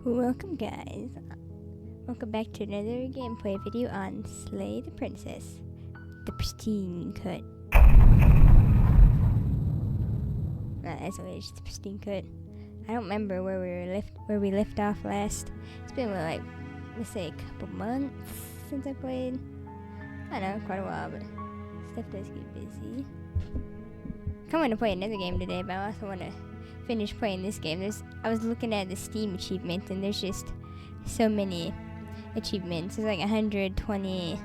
Welcome guys, welcome back to another gameplay video on Slay the Princess, the Pristine cut. That's what it is, the Pristine cut. I don't remember where we left off last. It's been like, let's say a couple months since I played. I know, quite a while, but stuff does get busy. I want to play another game today, but I also want to finish playing this game. I was looking at the Steam achievements, and there's just so many achievements. There's like 120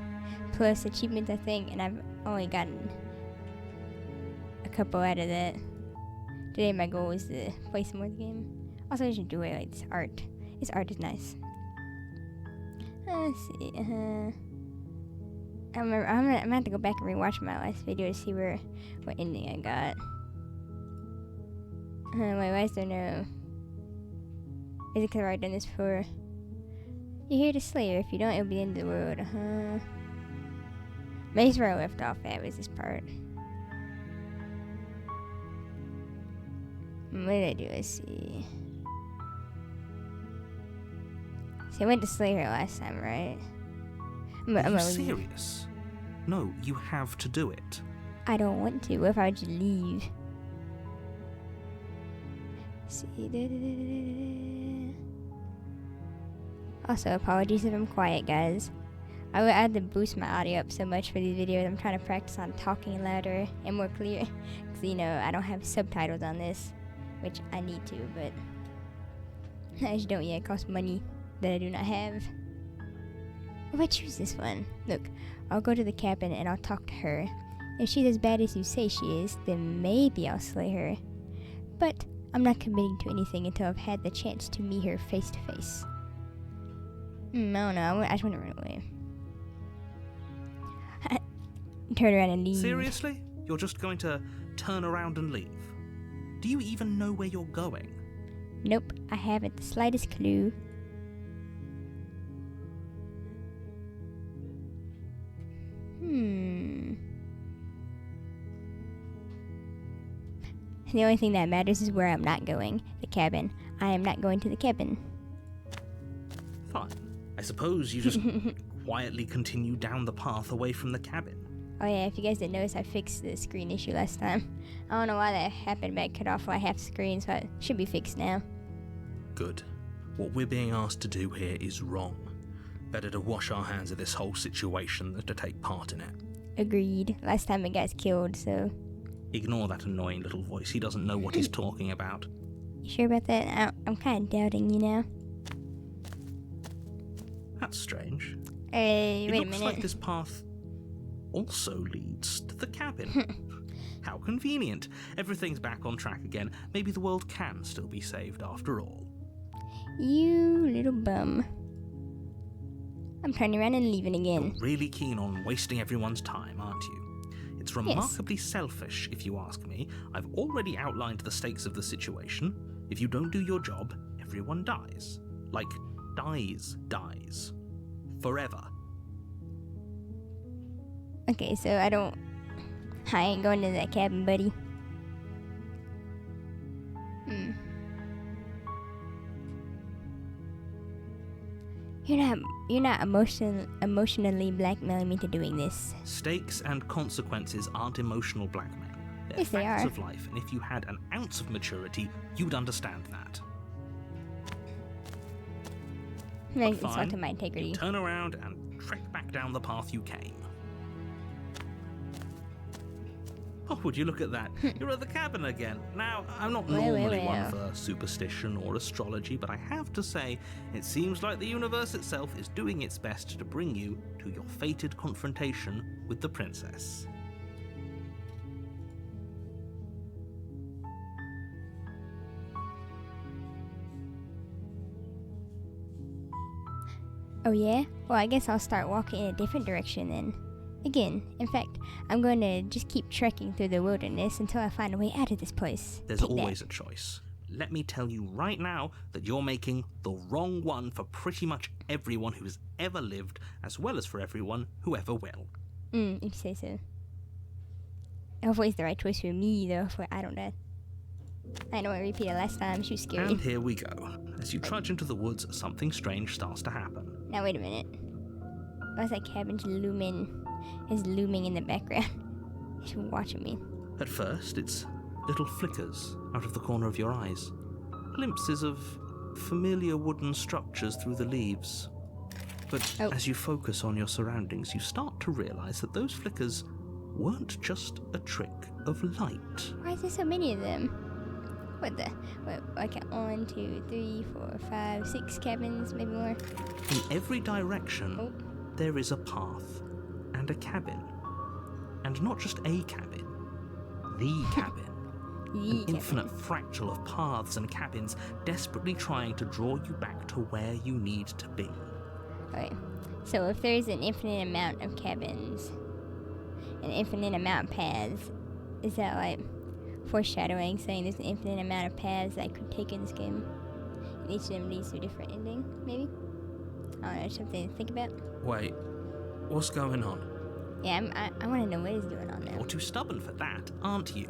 plus achievements, I think, and I've only gotten a couple out of that. Today my goal is to play some more of the game. Also, I should do it like this art. This art is nice. Let's see. I remember. I'm gonna have to go back and rewatch my last video to see what ending I got. Wait, why is there no? Is it because I've already done this before? You're here to slay her. If you don't, it'll be the end of the world. Maybe that's where I left off at, was this part. What did I do? Let's see. See, I went to slay her last time, right? Are you serious? No, you have to do it. I don't want to. What if I would just leave? See. Also, apologies if I'm quiet, guys. I had to boost my audio up so much for these videos. I'm trying to practice on talking louder and more clear. Because, you know, I don't have subtitles on this, which I need to, but I just don't yet. It costs money that I do not have. If I choose this one, look, I'll go to the cabin and I'll talk to her. If she's as bad as you say she is, then maybe I'll slay her. But I'm not committing to anything until I've had the chance to meet her face to face. I don't know, I just want to run away. Turn around and leave. Seriously? You're just going to turn around and leave? Do you even know where you're going? Nope, I haven't the slightest clue. The only thing that matters is where I'm not going. The cabin. I am not going to the cabin. Fine. I suppose you just quietly continue down the path away from the cabin. Oh yeah, if you guys didn't notice, I fixed the screen issue last time. I don't know why that happened, but I cut off like half the screen, so it should be fixed now. Good. What we're being asked to do here is wrong. Better to wash our hands of this whole situation than to take part in it. Agreed. Last time a guy's killed, so... Ignore that annoying little voice. He doesn't know what he's talking about. You sure about that? I'm kind of doubting you now. That's strange. Hey, wait a minute. It looks like this path also leads to the cabin. How convenient. Everything's back on track again. Maybe the world can still be saved after all. You little bum. I'm turning around and leaving again. You're really keen on wasting everyone's time, aren't you? It's remarkably selfish, if you ask me. I've already outlined the stakes of the situation. If you don't do your job, everyone dies. Like, dies. Forever. Okay, so I ain't going to that cabin, buddy. You're not emotionally blackmailing me to doing this. Stakes and consequences aren't emotional blackmail. They're yes, they are. Facts of life, and if you had an ounce of maturity, you'd understand that. Like insulting my integrity. You turn around and trek back down the path you came. Oh, would you look at that? You're at the cabin again. Now, I'm not normally one for superstition or astrology, but I have to say, it seems like the universe itself is doing its best to bring you to your fated confrontation with the princess. Oh yeah? Well, I guess I'll start walking in a different direction then. Again, in fact, I'm going to just keep trekking through the wilderness until I find a way out of this place. There's always a choice. Let me tell you right now that you're making the wrong one for pretty much everyone who's ever lived, as well as for everyone who ever will. If you say so. Hopefully it's the right choice for me, though. I don't know. I know I repeated last time. She was scary. And here we go. As you trudge into the woods, something strange starts to happen. Now wait a minute. Why's that cabin looming in the background? It's watching me. At first, it's little flickers out of the corner of your eyes. Glimpses of familiar wooden structures through the leaves. But as you focus on your surroundings, you start to realize that those flickers weren't just a trick of light. Why is there so many of them? What the? Wait, I count 1, 2, 3, 4, 5, 6 cabins, maybe more. In every direction, there is a path and a cabin. And not just a cabin, the cabin. An infinite fractal of paths and cabins desperately trying to draw you back to where you need to be. Okay, so if there's an infinite amount of cabins, an infinite amount of paths, is that like foreshadowing, saying there's an infinite amount of paths I could take in this game? And each of them leads to a different ending, maybe? I don't know, something to think about. Wait, what's going on? Yeah, I want to know what is going on now. You're too stubborn for that, aren't you?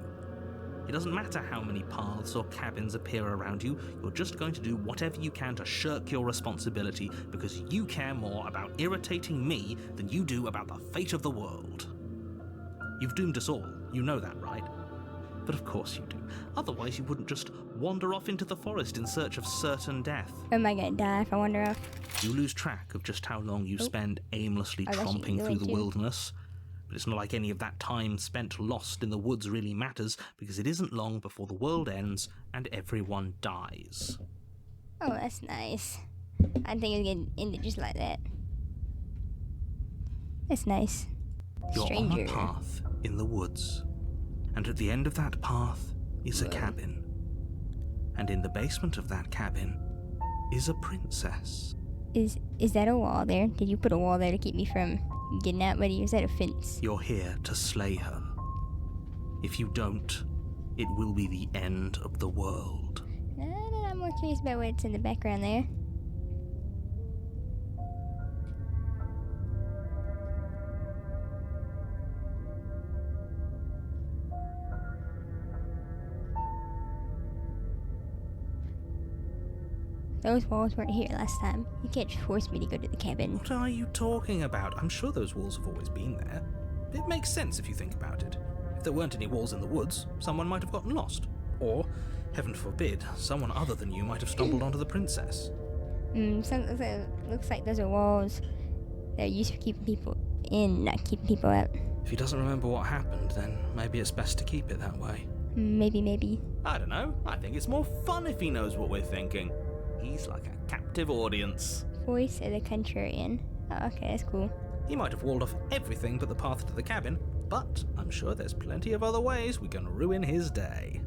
It doesn't matter how many paths or cabins appear around you, you're just going to do whatever you can to shirk your responsibility because you care more about irritating me than you do about the fate of the world. You've doomed us all, you know that, right? But of course you do. Otherwise you wouldn't just wander off into the forest in search of certain death. Am I going to die if I wander off? You lose track of just how long you spend aimlessly tromping through the wilderness. But it's not like any of that time spent lost in the woods really matters, because it isn't long before the world ends and everyone dies. Oh, that's nice. I think it's going to end it just like that. That's nice. You're Stranger. on a path in the woods, and at the end of that path is a cabin. And in the basement of that cabin is a princess. Is that a wall there? Did you put a wall there to keep me from getting out, buddy? Or is that a fence? You're here to slay her. If you don't, it will be the end of the world. No, I'm more curious about what's in the background there. Those walls weren't here last time. You can't just force me to go to the cabin. What are you talking about? I'm sure those walls have always been there. It makes sense if you think about it. If there weren't any walls in the woods, someone might have gotten lost. Or, heaven forbid, someone other than you might have stumbled onto the princess. Looks like those are walls that are used for keeping people in, not keeping people out. If he doesn't remember what happened, then maybe it's best to keep it that way. Maybe. I don't know. I think it's more fun if he knows what we're thinking. He's like a captive audience. Voice of the Contrarian. Oh, okay, that's cool. He might have walled off everything but the path to the cabin, but I'm sure there's plenty of other ways we can ruin his day.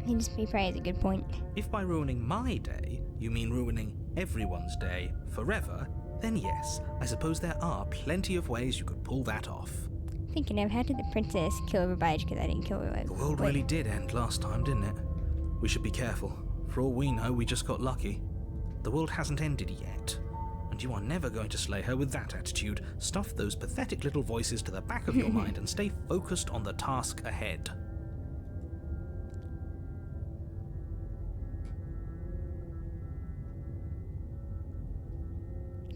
He probably has a good point. If by ruining my day, you mean ruining everyone's day forever, then yes, I suppose there are plenty of ways you could pull that off. Thinking of, how did the princess kill everybody because I didn't kill her? The world really did end last time, didn't it? We should be careful. For all we know, we just got lucky. The world hasn't ended yet, and you are never going to slay her with that attitude. Stuff those pathetic little voices to the back of your mind and stay focused on the task ahead.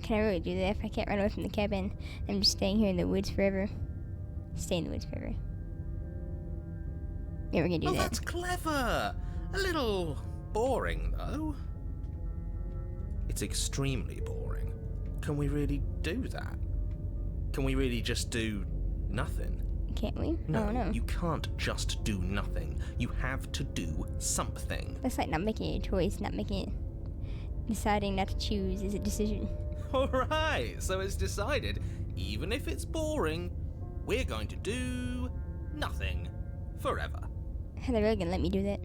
Can I really do that if I can't run away from the cabin? I'm just staying here in the woods forever. Stay in the woods forever. Yeah, we're gonna do that. That's clever! A little boring, though. It's extremely boring. Can we really do that? Can we really just do nothing? Can't we? No, Oh, no. You can't just do nothing. You have to do something. That's like not making a choice, not making it. Deciding not to choose is a decision. Alright, so it's decided. Even if it's boring, we're going to do nothing forever. Are they really gonna let me do that?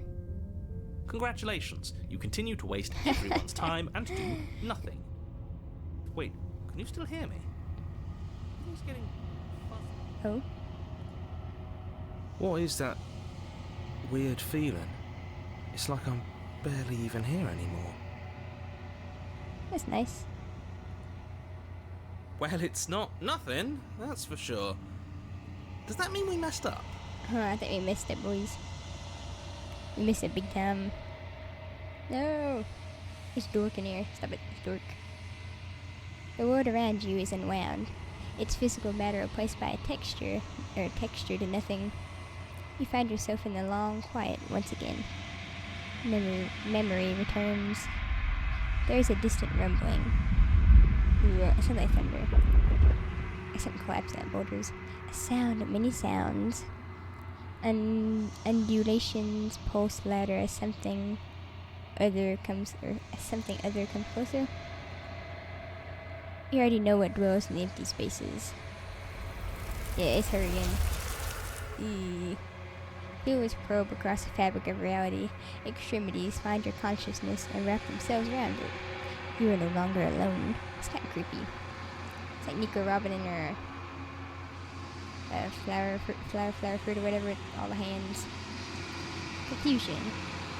Congratulations, you continue to waste everyone's time and do nothing. Wait, can you still hear me? It's getting fuzzy. Oh? What is that weird feeling? It's like I'm barely even here anymore. That's nice. Well, it's not nothing, that's for sure. Does that mean we messed up? Oh, I think we missed it, boys. We missed it big time. No! It's dark in here. Stop it. It's dark. The world around you is unwound. Its physical matter replaced by a texture to nothing. You find yourself in the long quiet once again. Memory returns. There is a distant rumbling. Ooh, it sounds like thunder. Something collapsed at boulders. A sound of many sounds. Undulations pulse louder as something other comes closer. You already know what dwells in the empty spaces. Yeah, it's her again. Feelers probe across the fabric of reality. Extremities find your consciousness and wrap themselves around it. You are no longer alone. It's kind of creepy. It's like Nico Robin and her flower fruit or whatever with all the hands. Confusion.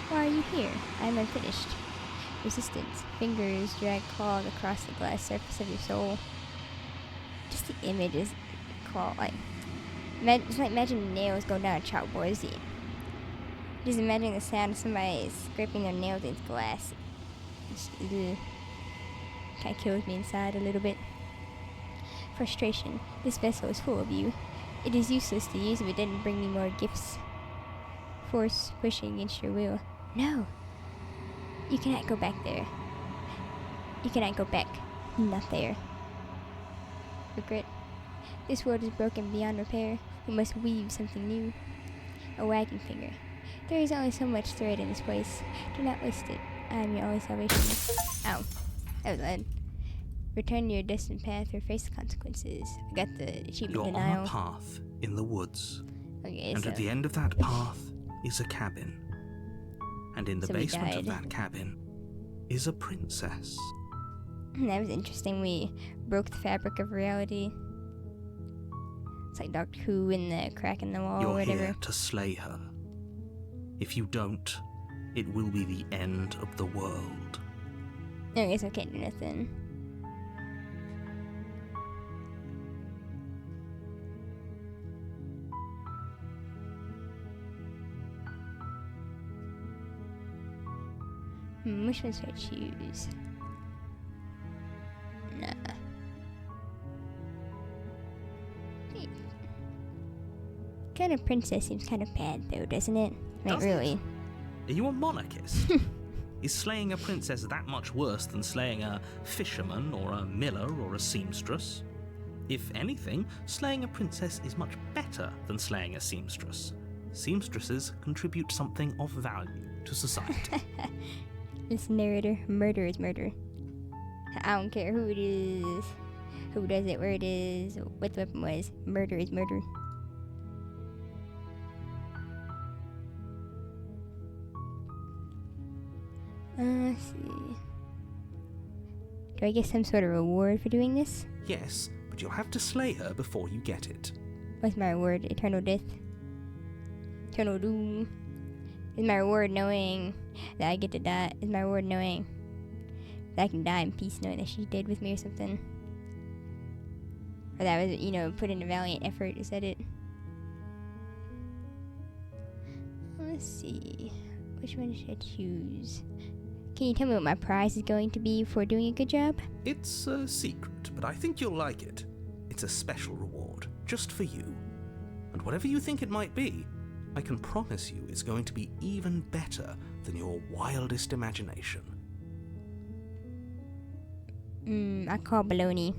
Why are you here? I am unfinished. Resistance. Fingers drag claws across the glass surface of your soul. Just the image is claw like. Just like imagine nails go down a chalkboard. Just imagine the sound of somebody scraping their nails into glass. Kind of kills me inside a little bit. Frustration. This vessel is full of you. It is useless to use if it didn't bring me more gifts. Force pushing against your will. No. You cannot go back there. You cannot go back. Not there. Regret. This world is broken beyond repair. We must weave something new. A wagging finger. There is only so much thread in this place. Do not waste it. I am your only salvation. Ow. That was loud. Return to your destined path or face the consequences. I got the achievement You're denial. on a path in the woods. Okay, and so at the end of that path is a cabin. And in the So we basement of died. that cabin is a princess. that was interesting. We broke the fabric of reality. It's like Doctor Who in the crack in the wall or You're whatever. here to slay her. If you don't, it will be the end of the world. I guess I can't do nothing. Which one should I choose? Nah. Kind of princess seems kind of bad though, doesn't it? Like Does it? really? Are you a monarchist? Is slaying a princess that much worse than slaying a fisherman or a miller or a seamstress? If anything, slaying a princess is much better than slaying a seamstress. Seamstresses contribute something of value to society. This narrator, murder is murder. I don't care who it is, who does it, where it is, what the weapon was. Murder is murder. Let's see. Do I get some sort of reward for doing this? Yes, but you'll have to slay her before you get it. What's my reward? Eternal death? Eternal doom? Is my reward knowing that I get to die? Is my reward knowing that I can die in peace, knowing that she's dead with me or something? Or that was, put in a valiant effort, is that it? Let's see. Which one should I choose? Can you tell me what my prize is going to be for doing a good job? It's a secret, but I think you'll like it. It's a special reward, just for you. And whatever you think it might be, I can promise you it's going to be even better than your wildest imagination. I call baloney.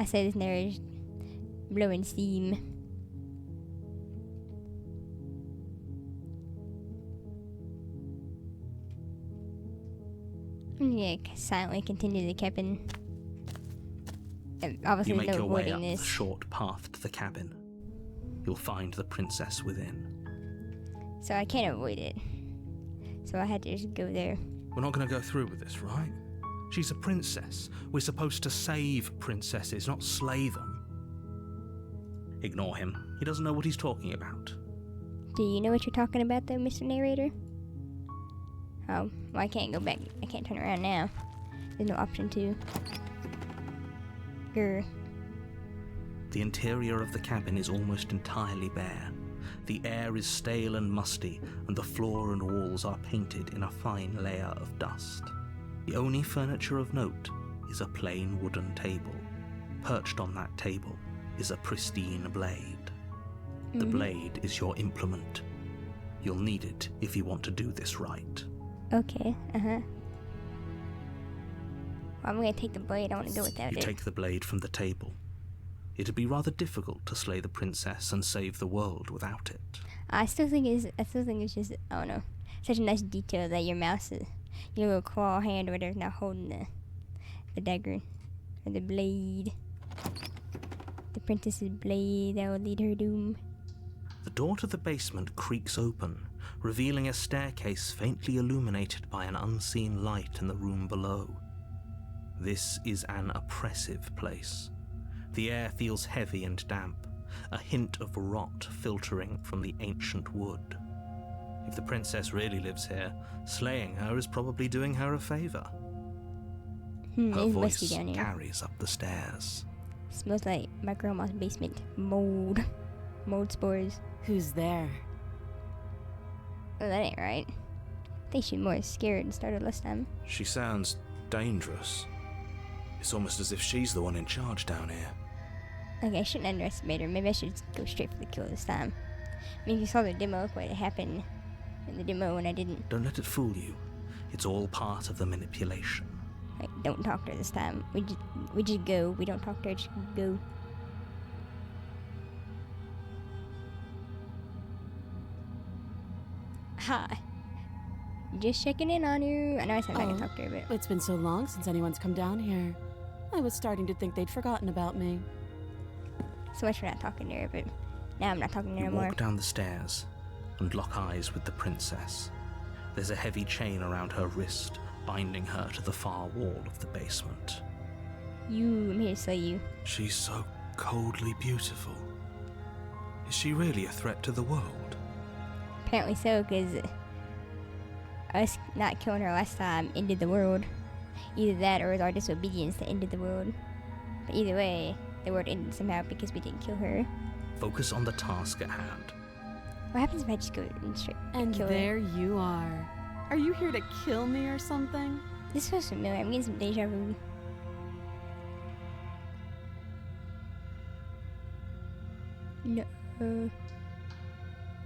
I say this narrator's blowing steam. Yeah, silently continue the cabin. Obviously, You make no your way avoiding up this. the short path to the cabin. You'll find the princess within. So I can't avoid it. So I had to just go there. We're not going to go through with this, right? She's a princess. We're supposed to save princesses, not slay them. Ignore him. He doesn't know what he's talking about. Do you know what you're talking about, though, Mr. Narrator? Oh, well, I can't go back. I can't turn around now. There's no option to. Grr. The interior of the cabin is almost entirely bare. The air is stale and musty, and the floor and walls are painted in a fine layer of dust. The only furniture of note is a plain wooden table. Perched on that table is a pristine blade. The blade is your implement. You'll need it if you want to do this right. Okay, Well, I'm gonna take the blade. I want to go without it. You take the blade from the table. It'd be rather difficult to slay the princess and save the world without it. I still think it's just, I don't know, such a nice detail that your mouse is, your little claw hand or whatever is now holding the dagger or the blade. The princess's blade that will lead her doom. The door to the basement creaks open, revealing a staircase faintly illuminated by an unseen light in the room below. This is an oppressive place. The air feels heavy and damp, a hint of rot filtering from the ancient wood. If the princess really lives here, slaying her is probably doing her a favor. Her voice carries up the stairs. Smells like my grandma's basement. Mold spores. Who's there? Oh, that ain't right. I think she's more scared and started last time. She sounds dangerous. It's almost as if she's the one in charge down here. Okay, I shouldn't underestimate her. Maybe I should go straight for the kill this time. I mean, if you saw the demo, look what happened in the demo when I didn't. Don't let it fool you. It's all part of the manipulation. Like, don't talk to her this time. We just go. We don't talk to her, just go. Hi. Just checking in on you. I know I said I can talk to her, but... It's been so long since anyone's come down here. I was starting to think they'd forgotten about me. So much for not talking to her, but now I'm not talking to her anymore. You walk down the stairs and lock eyes with the princess. There's a heavy chain around her wrist, binding her to the far wall of the basement. I'm here to slay you. She's so coldly beautiful. Is she really a threat to the world? Apparently so, because us not killing her last time ended the world. Either that or it was our disobedience that ended the world. But either way, the world ended somehow because we didn't kill her. Focus on the task at hand. What happens if I just go and straight and kill there her? You are. Are you here to kill me or something? This feels familiar. I'm getting some deja vu. No. I'm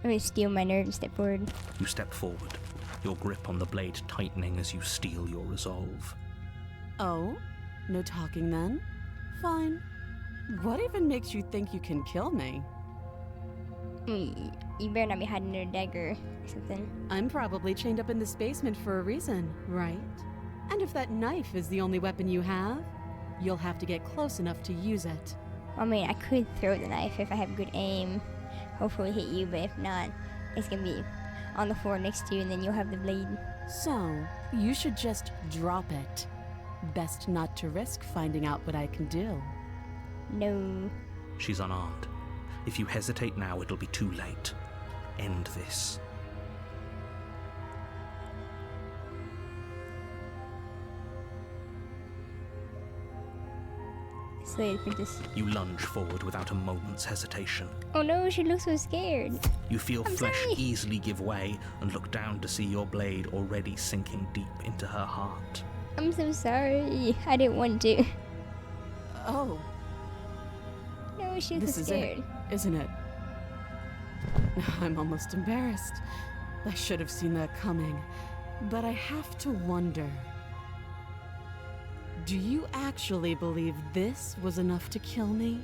gonna steal my nerve and step forward. You step forward, your grip on the blade tightening as you steel your resolve. Oh? No talking then? Fine. What even makes you think you can kill me? You better not be hiding under a dagger or something. I'm probably chained up in this basement for a reason, right? And if that knife is the only weapon you have, you'll have to get close enough to use it. I mean, I could throw the knife if I have good aim. Hopefully hit you, but if not, it's gonna be on the floor next to you and then you'll have the blade. So, you should just drop it. Best not to risk finding out what I can do. No. She's unarmed. If you hesitate now, it'll be too late. End this. Slay the princess. You lunge forward without a moment's hesitation. Oh no, she looks so scared. You feel I'm flesh sorry. easily give way and look down to see your blade already sinking deep into her heart. I'm so sorry. I didn't want to. Oh, No, she was this so is scared. it, isn't it? I'm almost embarrassed. I should have seen that coming. But I have to wonder. Do you actually believe this was enough to kill me?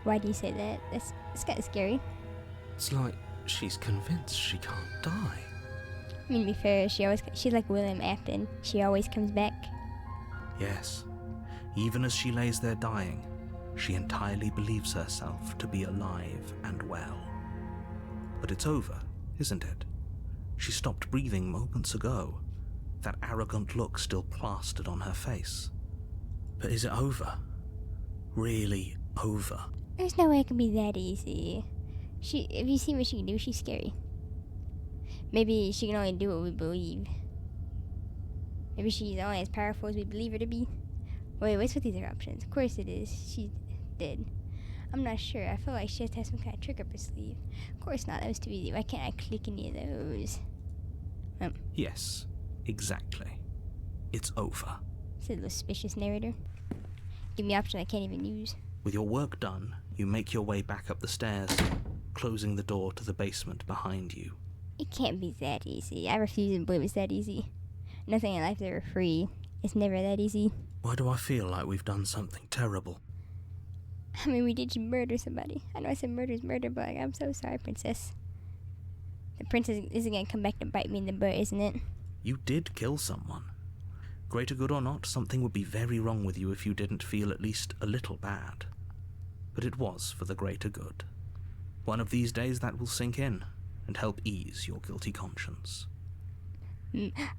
Why do you say that? It's kind of scary. It's like she's convinced she can't die. I mean, to be fair, she's like William Afton. She always comes back. Yes, even as she lays there dying, she entirely believes herself to be alive and well. But it's over, isn't it? She stopped breathing moments ago, that arrogant look still plastered on her face. But is it over? Really over? There's no way it can be that easy. If you see what she can do, she's scary. Maybe she can only do what we believe. Maybe she's only as powerful as we believe her to be. Wait, what's with these other options? Of course it is. She's dead. I'm not sure. I feel like she has to have some kind of trick up her sleeve. Of course not. That was too easy. Why can't I click any of those? Yes, Exactly. It's over. Said the suspicious narrator. Give me an option I can't even use. With your work done, you make your way back up the stairs, closing the door to the basement behind you. It can't be that easy. I refuse to believe it's that easy. Nothing in life is ever free. It's never that easy. Why do I feel like we've done something terrible? I mean, we did murder somebody. I know I said murder is murder, but I'm so sorry, princess. The princess isn't gonna come back to bite me in the butt, isn't it? You did kill someone. Greater good or not, something would be very wrong with you if you didn't feel at least a little bad. But it was for the greater good. One of these days that will sink in and help ease your guilty conscience.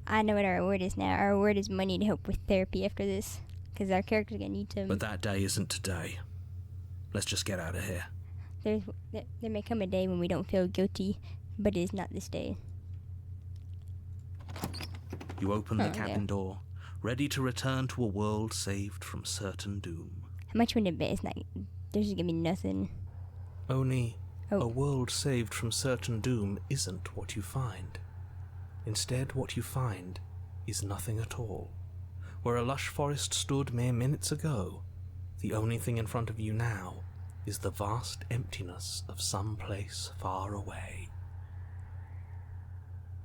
I know what our reward is now. Our reward is money to help with therapy after this, because our character's gonna need to. But that day isn't today. Let's just get out of here. There may come a day when we don't feel guilty, but it is not this day. You open the cabin door, ready to return to a world saved from certain doom. How much would it bet? It's not. There's gonna be nothing. Only a world saved from certain doom isn't what you find. Instead, what you find is nothing at all. Where a lush forest stood mere minutes ago, the only thing in front of you now is the vast emptiness of some place far away.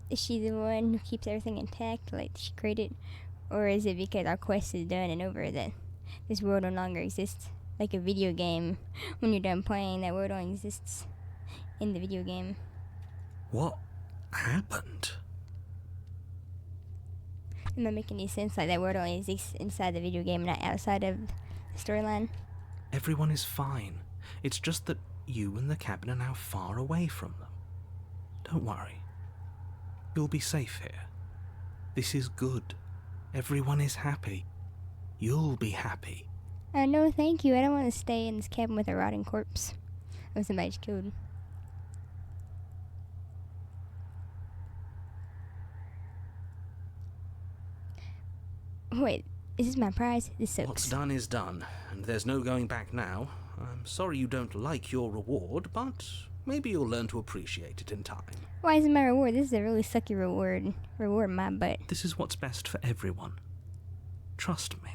Is she the one who keeps everything intact, like she created? Or is it because our quest is done and over that this world no longer exists? Like a video game, when you're done playing, that world only exists in the video game. What happened? Am I making any sense? Like that world only exists inside the video game, not outside of the storyline? Everyone is fine. It's just that you and the cabin are now far away from them. Don't worry. You'll be safe here. This is good. Everyone is happy. You'll be happy. No, thank you. I don't want to stay in this cabin with a rotting corpse of somebody's killed. Wait, is this my prize? This sucks. What's done is done, and there's no going back now. I'm sorry you don't like your reward, but maybe you'll learn to appreciate it in time. Why is it my reward? This is a really sucky reward. Reward my butt. This is what's best for everyone. Trust me.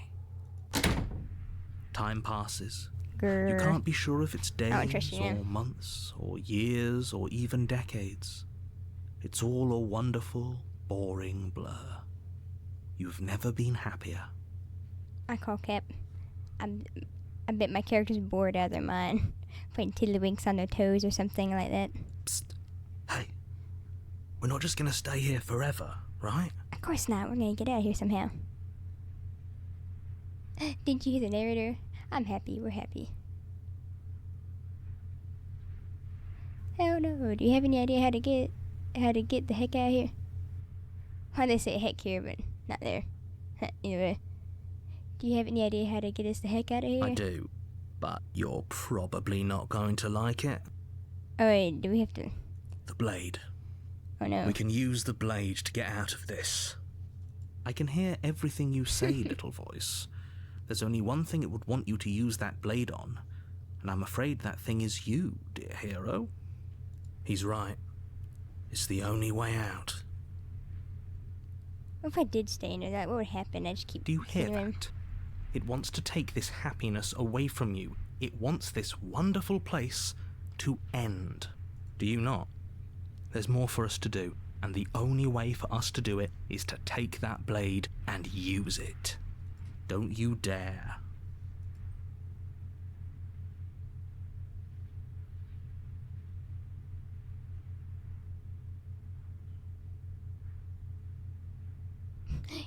Time passes. Grr. You can't be sure if it's days you, or months or years or even decades. It's all a wonderful, boring blur. You've never been happier. I call Cap. I bet my character's bored out of their mind. Putting tiddlywinks on their toes or something like that. Psst. Hey. We're not just gonna stay here forever, right? Of course not. We're gonna get out of here somehow. Didn't you hear the narrator? I'm happy. We're happy. Hell no. Do you have any idea how to get the heck out of here? Why they say heck here, but not there. Anyway. Do you have any idea how to get us the heck out of here? I do, but you're probably not going to like it. Oh wait, do we have to? The blade. Oh no. We can use the blade to get out of this. I can hear everything you say, little voice. There's only one thing it would want you to use that blade on, and I'm afraid that thing is you, dear hero. He's right. It's the only way out. What if I did stay in there? What would happen? I just keep. Do you hear continuing. that? It wants to take this happiness away from you. It wants this wonderful place to end. Do you not? There's more for us to do, and the only way for us to do it is to take that blade and use it. Don't you dare.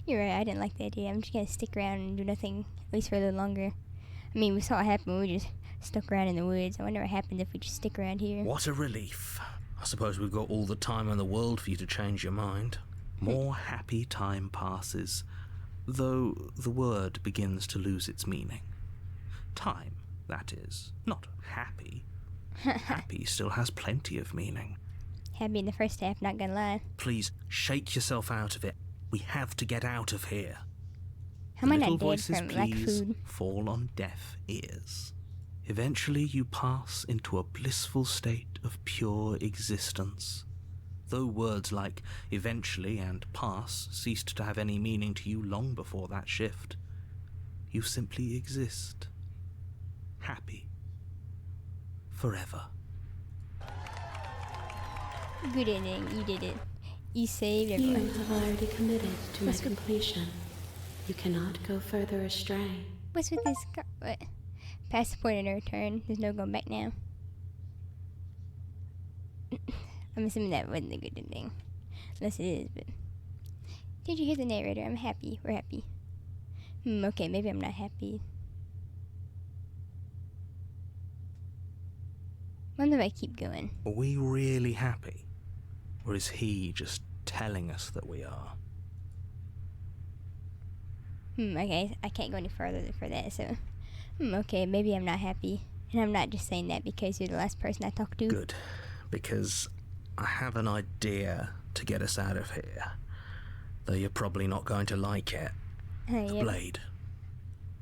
You're right, I didn't like the idea. I'm just gonna stick around and do nothing, at least for a little longer. I mean, we saw what happened when we just stuck around in the woods. I wonder what happens if we just stick around here. What a relief. I suppose we've got all the time in the world for you to change your mind. More happy time passes, though the word begins to lose its meaning. Time, that is, not happy. Happy still has plenty of meaning. Happy in the first half, not gonna lie. Please, shake yourself out of it. We have to get out of here. How am I Little not dead voices, from lack of please, food? fall on deaf ears. Eventually you pass into a blissful state of pure existence. Though words like eventually and pass ceased to have any meaning to you long before that shift, you simply exist. Happy. Forever. Good ending. You did it. You saved You everyone. have already committed to my completion. You cannot go further astray. What's with this car? What? Past the point of no return. There's no going back now. I'm assuming that wasn't a good ending. Unless it is, but... Did you hear the narrator? I'm happy. We're happy. Okay, maybe I'm not happy. Wonder if I keep going. Are we really happy? Or is he just telling us that we are? Okay, I can't go any further for that, so... okay, maybe I'm not happy. And I'm not just saying that because you're the last person I talked to. Good, because I have an idea to get us out of here. Though you're probably not going to like it. The Yep. blade.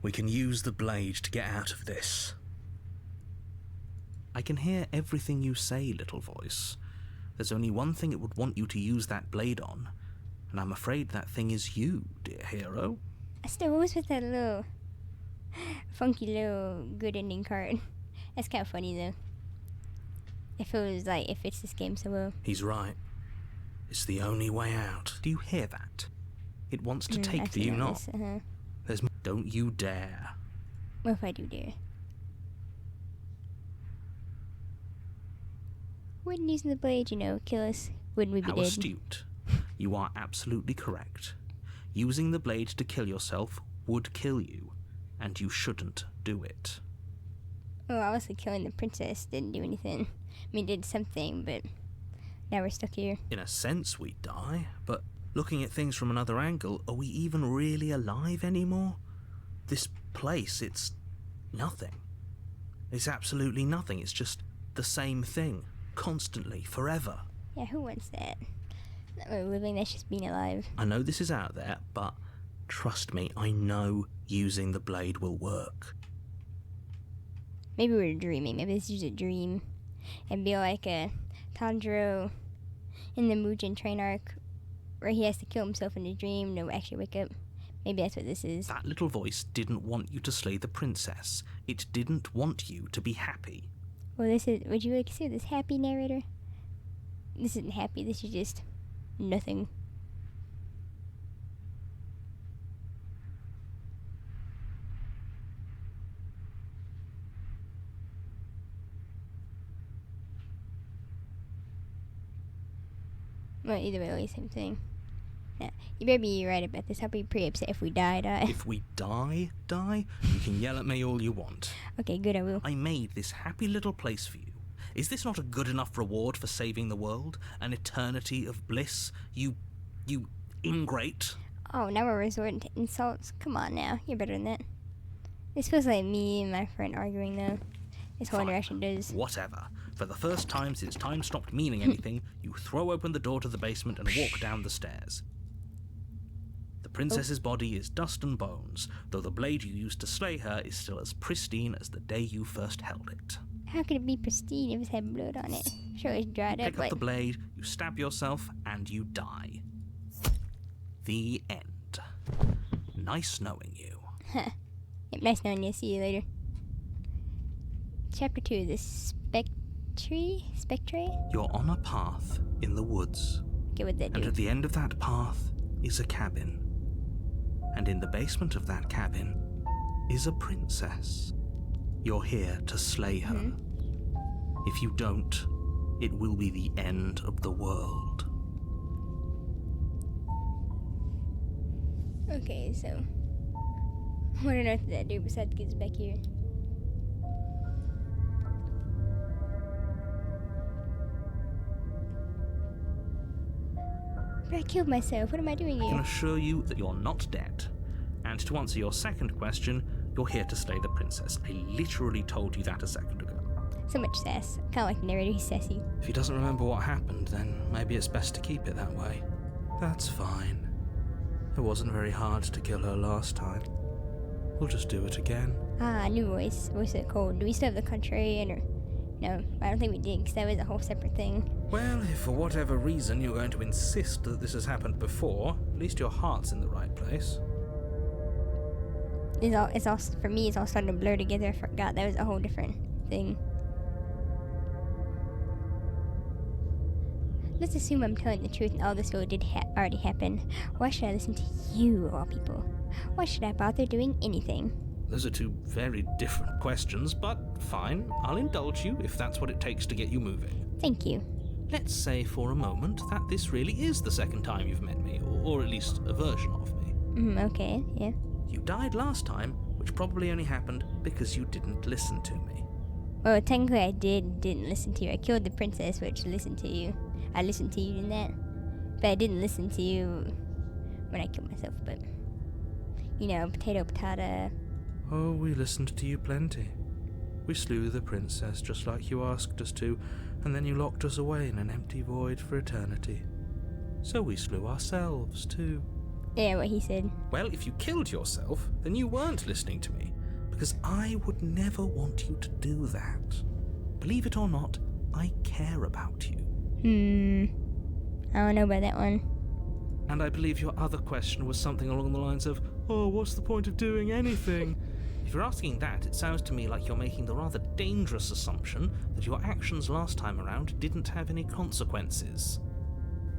We can use the blade to get out of this. I can hear everything you say, little voice. There's only one thing it would want you to use that blade on, and I'm afraid that thing is you, dear hero. Still, what was with that little... funky little good ending card? That's kind of funny, though. If it was like, it fits this game so well. He's right. It's the only way out. Do you hear that? It wants to take, do you not? There's... Don't you dare. What if I do dare? Wouldn't using the blade, kill us? Wouldn't we be How dead? astute. You are absolutely correct. Using the blade to kill yourself would kill you, and you shouldn't do it. Oh, obviously killing the princess didn't do anything. I mean, did something, but now we're stuck here. In a sense, we die, but looking at things from another angle, are we even really alive anymore? This place, it's nothing. It's absolutely nothing. It's just the same thing, constantly, forever. Yeah, who wants that? Not really living, that's just being alive. I know this is out there, but trust me, I know using the blade will work. Maybe we're dreaming. Maybe this is just a dream. And be like a Tanjiro in the Mugen train arc where he has to kill himself in a dream to actually wake up. Maybe that's what this is. That little voice didn't want you to slay the princess. It didn't want you to be happy. Well, this is... Would you like to see this happy narrator? This isn't happy. This is just nothing. Well, either way, the same thing. Yeah, you better be right about this. I'll be pretty upset if we die. If we die, you can yell at me all you want. Okay, good, I will. I made this happy little place for you. Is this not a good enough reward for saving the world? An eternity of bliss? You ingrate? Oh, now we're resorting to insults? Come on now, you're better than that. This feels like me and my friend arguing, though. This whole Fine. interaction does. Whatever. For the first time since time stopped meaning anything, you throw open the door to the basement and walk down the stairs. The princess's body is dust and bones, though the blade you used to slay her is still as pristine as the day you first held it. How could it be pristine if it had blood on it? Sure, it's dried up, Pick up the blade, you stab yourself, and you die. The end. Nice knowing you. Huh. Yep, nice knowing you. See you later. Chapter 2, the Spectre? You're on a path in the woods, Okay, what'd that and do? at the end of that path is a cabin. And in the basement of that cabin is a princess. You're here to slay her. If you don't, it will be the end of the world. Okay, so... what on earth did that do besides get us back here? But I killed myself. What am I doing I can here? assure you that you're not dead. And to answer your second question, you're here to slay the princess. I literally told you that a second ago. So much sass. Kind of like the narrator, he's sassy. If he doesn't remember what happened, then maybe it's best to keep it that way. That's fine. It wasn't very hard to kill her last time. We'll just do it again. Ah, new voice. Voice of the cold. Do we still have the contrarian or... No, I don't think we did, because that was a whole separate thing. Well, if for whatever reason you're going to insist that this has happened before, at least your heart's in the right place. It's all for me. It's all starting to blur together. I forgot that was a whole different thing. Let's assume I'm telling the truth and all this did already happen. Why should I listen to you, of all people? Why should I bother doing anything? Those are two very different questions, but fine, I'll indulge you if that's what it takes to get you moving. Thank you. Let's say for a moment that this really is the second time you've met me, or at least a version of me. Okay, yeah. You died last time, which probably only happened because you didn't listen to me. Well, technically I didn't listen to you. I killed the princess, which listened to you. I listened to you in that. But I didn't listen to you when I killed myself, but... You know, potato, patata. Oh, we listened to you plenty. We slew the princess just like you asked us to, and then you locked us away in an empty void for eternity. So we slew ourselves, too. Yeah, what he said. Well, if you killed yourself, then you weren't listening to me, because I would never want you to do that. Believe it or not, I care about you. I don't know about that one. And I believe your other question was something along the lines of, oh, what's the point of doing anything? If you're asking that, it sounds to me like you're making the rather dangerous assumption that your actions last time around didn't have any consequences.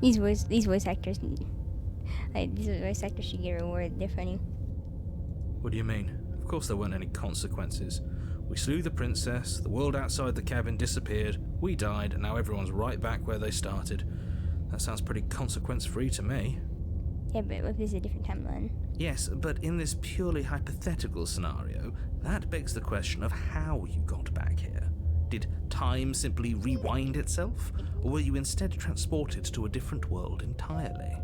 These voice actors should get rewarded. They're funny. What do you mean? Of course there weren't any consequences. We slew the princess, the world outside the cabin disappeared, we died, and now everyone's right back where they started. That sounds pretty consequence-free to me. Yeah, but what if this is a different timeline? Yes, but in this purely hypothetical scenario, that begs the question of how you got back here. Did time simply rewind itself, or were you instead transported to a different world entirely?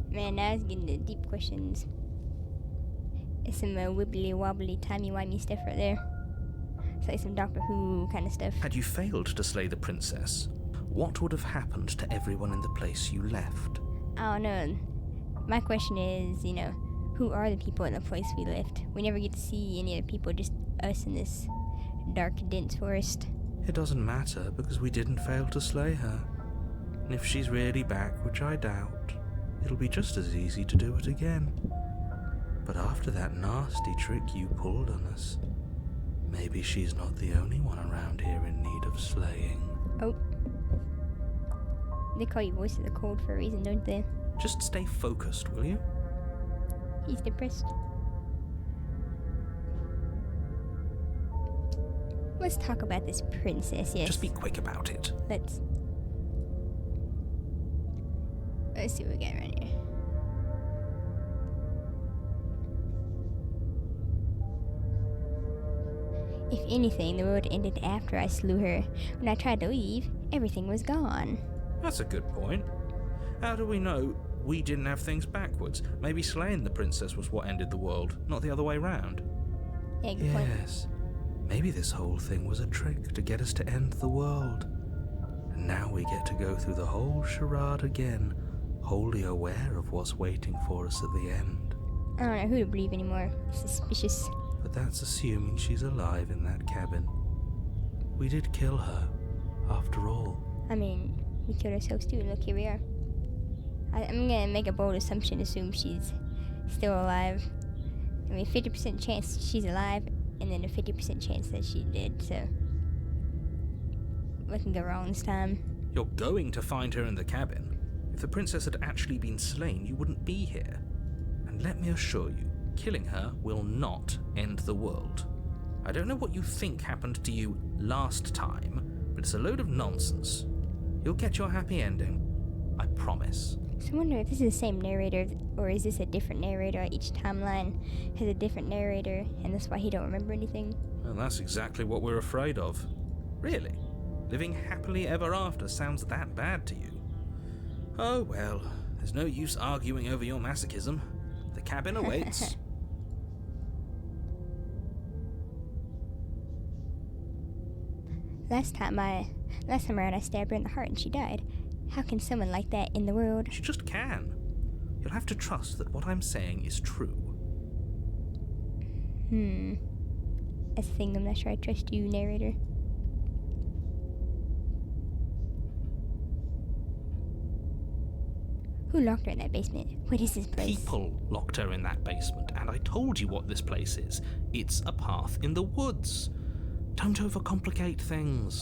Man, now it's getting to deep questions. It's some wibbly-wobbly, timey-wimey stuff right there. It's like some Doctor Who kind of stuff. Had you failed to slay the princess, what would have happened to everyone in the place you left? I don't know. My question is, who are the people in the place we left? We never get to see any other people, just us in this dark, dense forest. It doesn't matter, because we didn't fail to slay her. And if she's really back, which I doubt, it'll be just as easy to do it again. But after that nasty trick you pulled on us, maybe she's not the only one around here in need of slaying. Oh. They call you Voice of the Cold for a reason, don't they? Just stay focused, will you? He's depressed. Let's talk about this princess, yes. Just be quick about it. Let's see what we got around here. If anything, the world ended after I slew her. When I tried to leave, everything was gone. That's a good point. How do we know we didn't have things backwards? Maybe slaying the princess was what ended the world, not the other way round. Yeah, good point. Yes. Maybe this whole thing was a trick to get us to end the world. And now we get to go through the whole charade again, wholly aware of what's waiting for us at the end. I don't know who to believe anymore. It's suspicious. But that's assuming she's alive in that cabin. We did kill her, after all. I mean, we killed ourselves too. Look, here we are. I'm gonna make a bold assumption, assume she's still alive. I mean, 50% chance she's alive, and then a 50% chance that she's dead, so... What can go wrong this time? You're going to find her in the cabin. If the princess had actually been slain, you wouldn't be here. And let me assure you, killing her will not end the world. I don't know what you think happened to you last time, but it's a load of nonsense. You'll get your happy ending. I promise. So I wonder if this is the same narrator, or is this a different narrator? Each timeline has a different narrator, and that's why he don't remember anything. Well, that's exactly what we're afraid of. Really? Living happily ever after sounds that bad to you? Oh well, there's no use arguing over your masochism. The cabin awaits. Last time around I stabbed her in the heart and she died. How can someone like that in the world? She just can. You'll have to trust that what I'm saying is true. That's the thing, I'm not sure I trust you, narrator. Who locked her in that basement? What is this place? People locked her in that basement, and I told you what this place is. It's a path in the woods. Don't overcomplicate things.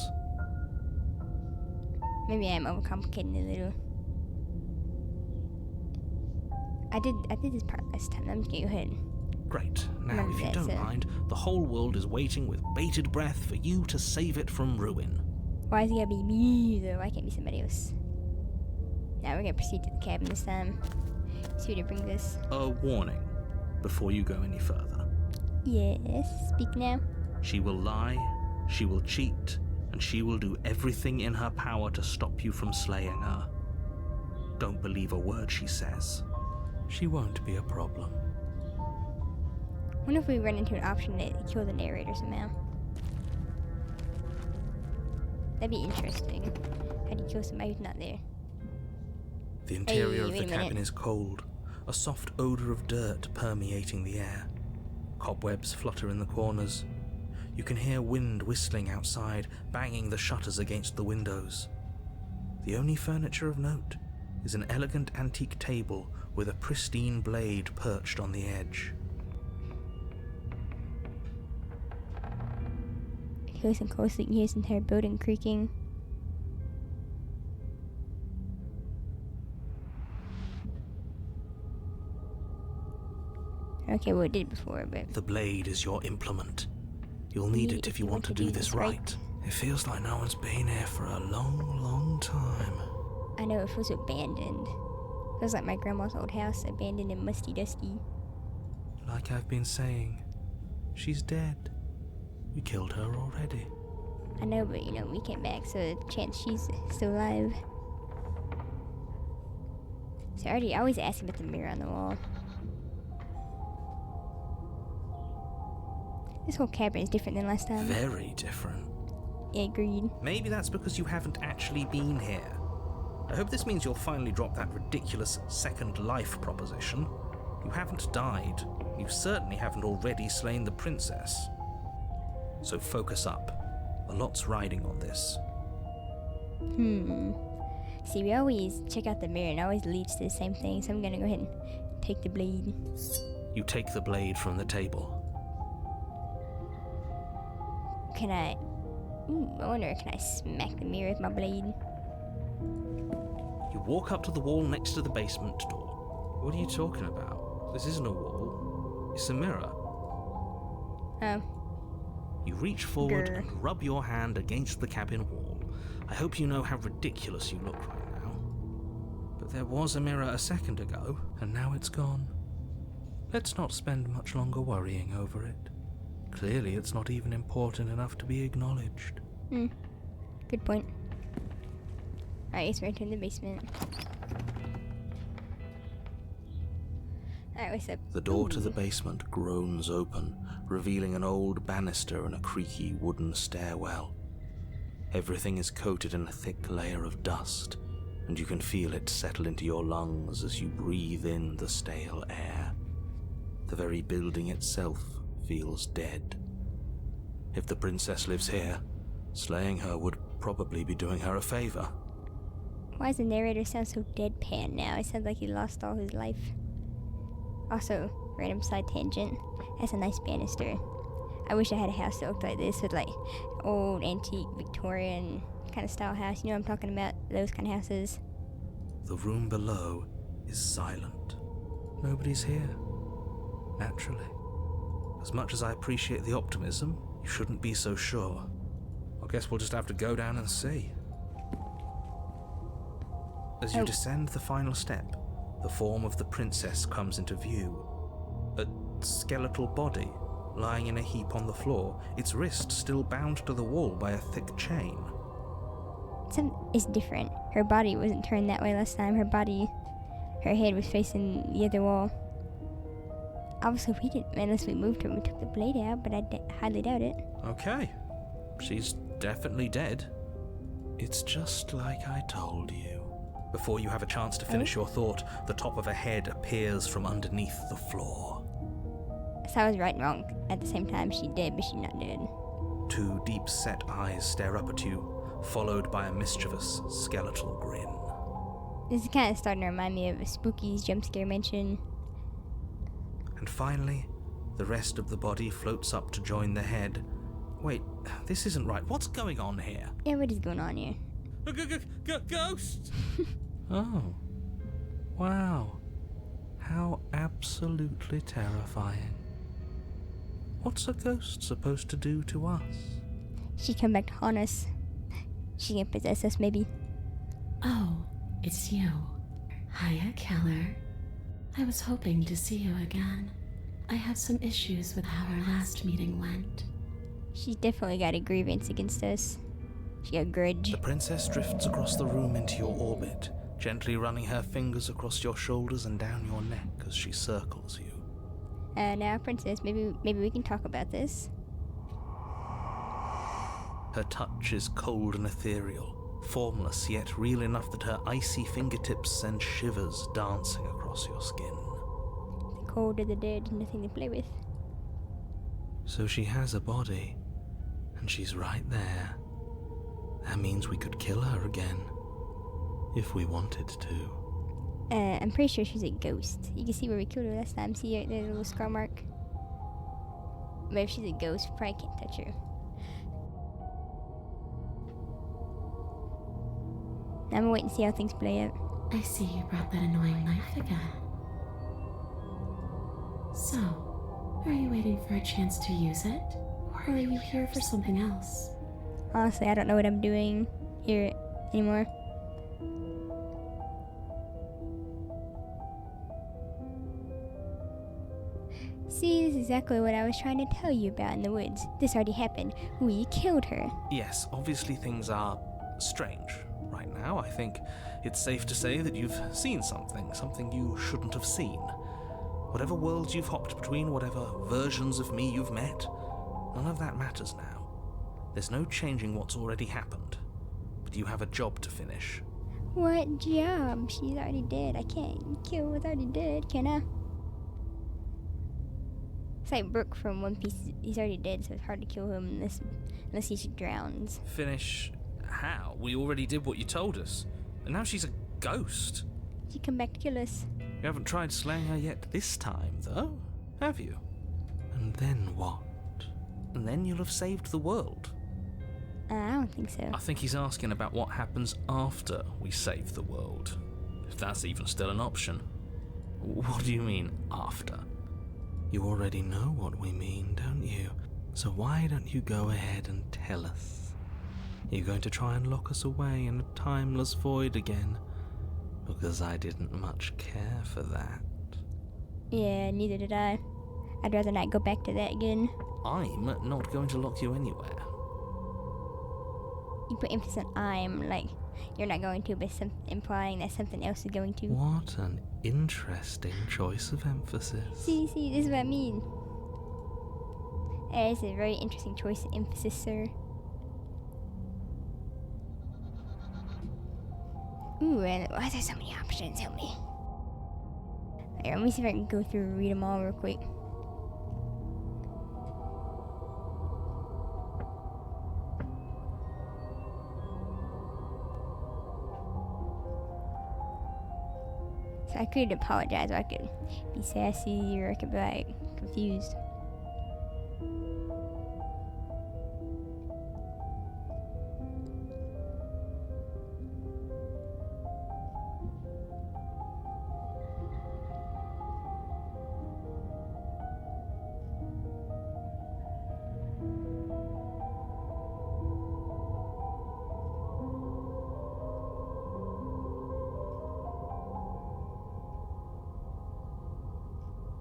Maybe I'm overcomplicating it a little. I did this part last time. I'm just gonna go ahead. Great. Now, Remember if you that, don't so- mind, the whole world is waiting with bated breath for you to save it from ruin. Why is it gotta be me though? Why can't it be somebody else? Now we're gonna proceed to the cabin this time. See what it brings us. A warning before you go any further. Yes, speak now. She will lie, she will cheat, and she will do everything in her power to stop you from slaying her. Don't believe a word she says. She won't be a problem. Wonder if we run into an option to kill the narrator somehow. That'd be interesting. How do you kill somebody who's not there? The interior Hey, of the wait a cabin minute. is cold, a soft odor of dirt permeating the air. Cobwebs flutter in the corners. You can hear wind whistling outside, banging the shutters against the windows. The only furniture of note is an elegant antique table with a pristine blade perched on the edge. Listen closely, you can hear this entire building creaking. Okay, well, it did before, but The blade is your implement. You'll need it if you want to do this right. It feels like no one's been here for a long, long time. I know it feels abandoned. Feels like my grandma's old house, abandoned and musty dusty. Like I've been saying, she's dead. We killed her already. I know, but we came back, so the chance she's still alive. So I always ask about the mirror on the wall. This whole cabin is different than last time. Very different. Yeah, agreed. Maybe that's because you haven't actually been here. I hope this means you'll finally drop that ridiculous second life proposition. You haven't died. You certainly haven't already slain the princess. So focus up. A lot's riding on this. See, we always check out the mirror and it always leads to the same thing, so I'm gonna go ahead and take the blade. You take the blade from the table. Can I... I wonder, can I smack the mirror with my blade? You walk up to the wall next to the basement door. What are you talking about? This isn't a wall. It's a mirror. You reach forward Grr. and rub your hand against the cabin wall. I hope you know how ridiculous you look right now. But there was a mirror a second ago, and now it's gone. Let's not spend much longer worrying over it. Clearly it's not even important enough to be acknowledged. Good point. Alright, it's right in the basement. Alright, what's up? The door to Ooh. the basement groans open, revealing an old banister and a creaky wooden stairwell. Everything is coated in a thick layer of dust, and you can feel it settle into your lungs as you breathe in the stale air. The very building itself feels dead. If the princess lives here, slaying her would probably be doing her a favor. Why does the narrator sound so deadpan now? It sounds like he lost all his life. Also, random side tangent. That's a nice banister. I wish I had a house that looked like this with like old antique Victorian kind of style house. You know what I'm talking about? Those kind of houses. The room below is silent. Nobody's here. Naturally. As much as I appreciate the optimism, you shouldn't be so sure. I guess we'll just have to go down and see. As you descend the final step, the form of the princess comes into view. A skeletal body, lying in a heap on the floor, its wrist still bound to the wall by a thick chain. Something is different. Her body wasn't turned that way last time. Her head was facing the other wall. Obviously, we didn't, unless we moved her, we took the blade out, but I highly doubt it. Okay. She's definitely dead. It's just like I told you. Before you have a chance to finish your thought, the top of a head appears from underneath the floor. So I was right and wrong. At the same time, she's dead, but she's not dead. Two deep-set eyes stare up at you, followed by a mischievous, skeletal grin. This is kind of starting to remind me of a spooky jump scare mention. And finally, the rest of the body floats up to join the head. Wait, this isn't right. What's going on here? Yeah, what is going on here? Ghost! Oh. Wow. How absolutely terrifying. What's a ghost supposed to do to us? She come back to haunt us. She can possess us, maybe. Oh, it's you. Hiya, Keller. I was hoping to see you again. I have some issues with how our last meeting went. She's definitely got a grievance against us. She got a grudge. The princess drifts across the room into your orbit, gently running her fingers across your shoulders and down your neck as she circles you. Now, princess, maybe we can talk about this. Her touch is cold and ethereal, formless yet real enough that her icy fingertips send shivers dancing across your skin. The cold of the dead, nothing to play with. So she has a body, and she's right there. That means we could kill her again, if we wanted to. I'm pretty sure she's a ghost. You can see where we killed her last time. See her, there's a little scar mark. But if she's a ghost, we probably can't touch her. I'm gonna wait and see how things play out. I see you brought that annoying knife again. So, are you waiting for a chance to use it? Or are you here for something else? Honestly, I don't know what I'm doing here anymore. See, this is exactly what I was trying to tell you about in the woods. This already happened. We killed her. Yes, obviously things are strange right now. I think it's safe to say that you've seen something you shouldn't have seen. Whatever worlds you've hopped between, whatever versions of me you've met, none of that matters now. There's no changing what's already happened, but you have a job to finish. What job? She's already dead. I can't kill what's already dead, can I? It's like Brook from One Piece. He's already dead, so it's hard to kill him unless he drowns. Finish? How? We already did what you told us. And now she's a ghost. She come back to kill us. You haven't tried slaying her yet this time, though, have you? And then what? And then you'll have saved the world. I don't think so. I think he's asking about what happens after we save the world. If that's even still an option. What do you mean, after? You already know what we mean, don't you? So why don't you go ahead and tell us? You're going to try and lock us away in a timeless void again? Because I didn't much care for that. Yeah, neither did I. I'd rather not go back to that again. I'm not going to lock you anywhere. You put emphasis on I'm, like you're not going to, but implying that something else is going to. What an interesting choice of emphasis. See, this is what I mean. It's a very interesting choice of emphasis, sir. Ooh, and why are there so many options? Help me. Here, let me see if I can go through and read them all real quick. So I could apologize, or I could be sassy, or I could be like confused.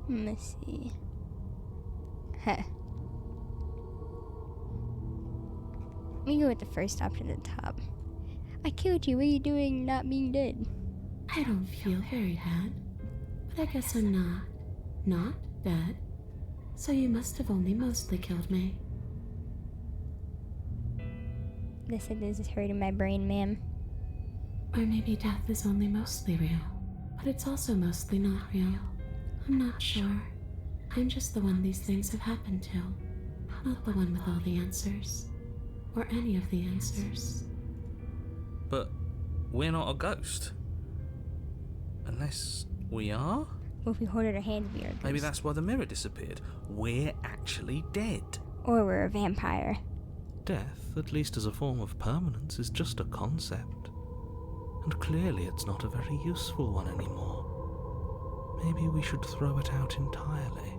Let's see. Huh. Let me go with the first option at the top. I killed you. What are you doing not being dead? I don't feel very bad, but I guess I'm not dead. So you must have only mostly killed me. This sentence is hurting my brain, ma'am. Or maybe death is only mostly real, but it's also mostly not real. I'm not sure. I'm just the one these things have happened to, not the one with all the answers. Or any of the answers. But we're not a ghost. Unless we are? Well, if we hold out our hands, we are a ghost. Maybe that's why the mirror disappeared. We're actually dead. Or we're a vampire. Death, at least as a form of permanence, is just a concept. And clearly it's not a very useful one anymore. Maybe we should throw it out entirely.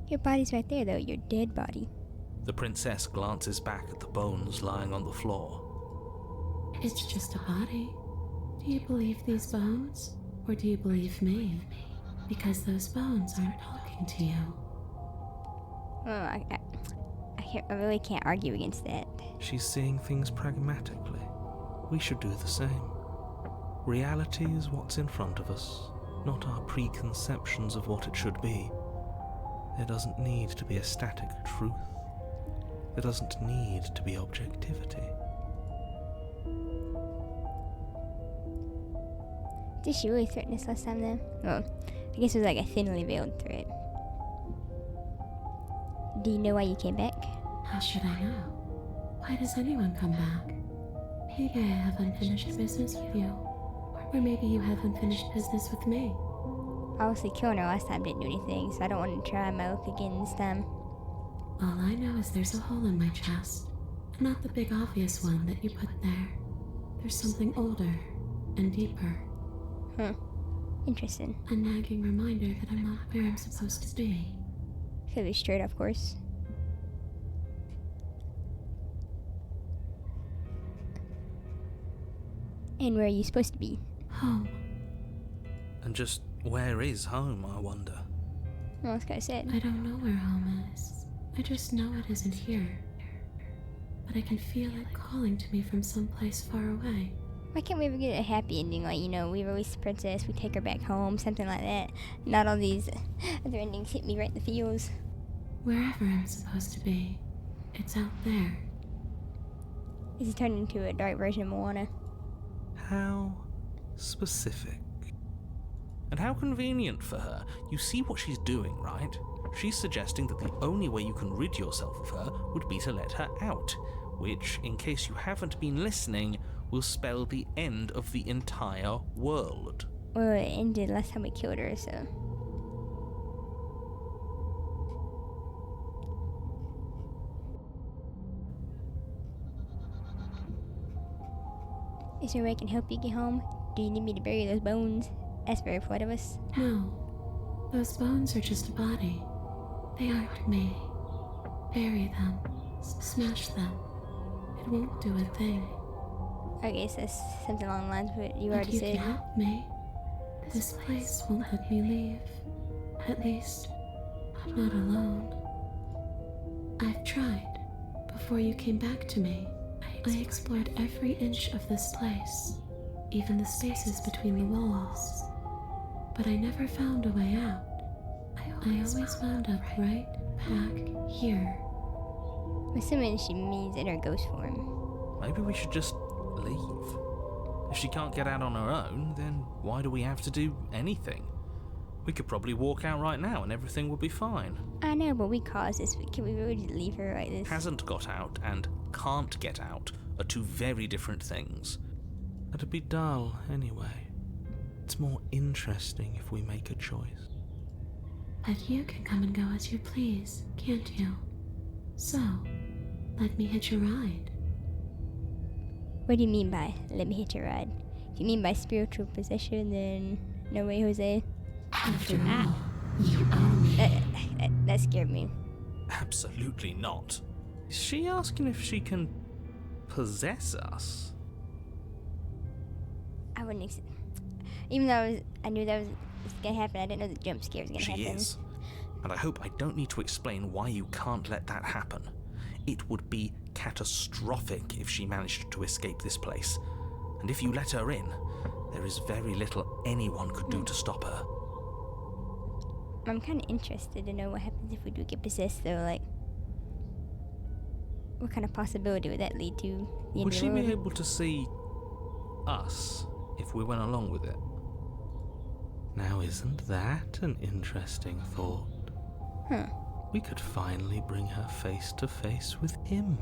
Your body's right there, though. Your dead body. The princess glances back at the bones lying on the floor. It's just a body. Do you believe these bones? Or do you believe me? Because those bones aren't talking to you. Oh, I really can't argue against that. She's seeing things pragmatically. We should do the same. Reality is what's in front of us, not our preconceptions of what it should be. There doesn't need to be a static truth. There doesn't need to be objectivity. Did she really threaten us last time, then? Well, I guess it was like a thinly veiled threat. Do you know why you came back? How should I know? Why does anyone come back? Maybe I have unfinished business with you. Or maybe you have unfinished business with me. Obviously, killing her last time didn't do anything, so I don't want to try my luck again this time. All I know is there's a hole in my chest. Not the big obvious one that you put there. There's something older and deeper. Interesting. A nagging reminder that I'm not where I'm supposed to be. Could be straight, of course. And where are you supposed to be? Home. And just where is home, I wonder? Well, that's kind of sad. I don't know where home is. I just know it isn't here. But I can feel it calling to me from someplace far away. Why can't we ever get a happy ending? Like, we release the princess, we take her back home, something like that. Not all these other endings hit me right in the feels. Wherever I'm supposed to be, it's out there. Is he turned into a dark version of Moana? How specific. And how convenient for her. You see what she's doing, right? She's suggesting that the only way you can rid yourself of her would be to let her out, which, in case you haven't been listening, will spell the end of the entire world. Well, it ended last time we killed her, so... Is there a way I can help you get home? Do you need me to bury those bones? That's very polite of us. No. Those bones are just a body. They aren't me. Bury them. Smash them. It won't do a thing. I guess that's something along the lines of what you already But you said. can help me. This place won't let me leave. At least, not alone. I've tried. Before you came back to me, I explored every inch of this place, even the spaces between the walls. But I never found a way out. I always wound up right back here. I'm assuming she means in her ghost form. Maybe we should just leave. If she can't get out on her own, then why do we have to do anything? We could probably walk out right now and everything would be fine. I know, but we caused this. Can we really just leave her like this? Hasn't got out and can't get out are two very different things. That'd be dull anyway. It's more interesting if we make a choice. But you can come and go as you please, can't you? So, let me hitch a ride. What do you mean by let me hitch a ride? If you mean by spiritual possession, then no way, Jose. After all, you own me. That scared me. Absolutely not. Is she asking if she can possess us? I wouldn't even though I knew that was gonna happen, I didn't know the jump scare was gonna She happen. is. And I hope I don't need to explain why you can't let that happen. It would be catastrophic if she managed to escape this place. And if you let her in, there is very little anyone could do to stop her. I'm kind of interested to know what happens if we do get possessed, though. Like, what kind of possibility would that lead to? The end Would of the she be world? able to see us if we went along with it? Now, isn't that an interesting thought? Huh. We could finally bring her face to face with him.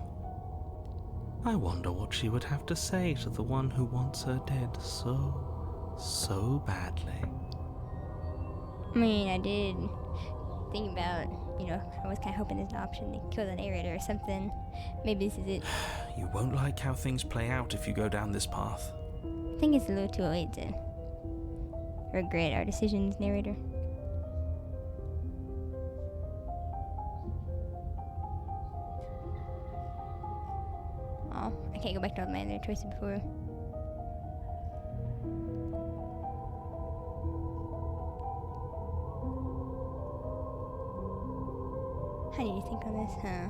I wonder what she would have to say to the one who wants her dead so badly. I mean, I did think about, I was kind of hoping there's an option to kill the narrator or something. Maybe this is it. You won't like how things play out if you go down this path. I think it's a little too late to regret our decisions, narrator. Oh, I can't go back to all my other choices before. How do you think on this, huh?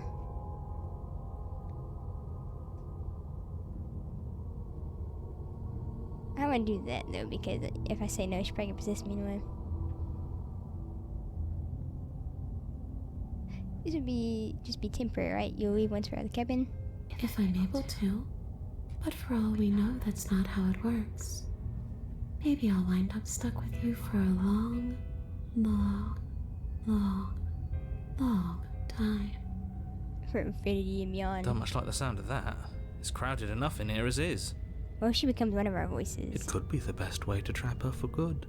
I want to do that though, because if I say no, she's probably gonna possess me anyway. This would just be temporary, right? You'll leave once we're out of the cabin. If I'm able to. But for all we know, that's not how it works. Maybe I'll wind up stuck with you for a long time. For infinity and beyond. Don't much like the sound of that. It's crowded enough in here as is. Well, she becomes one of our voices. It could be the best way to trap her for good.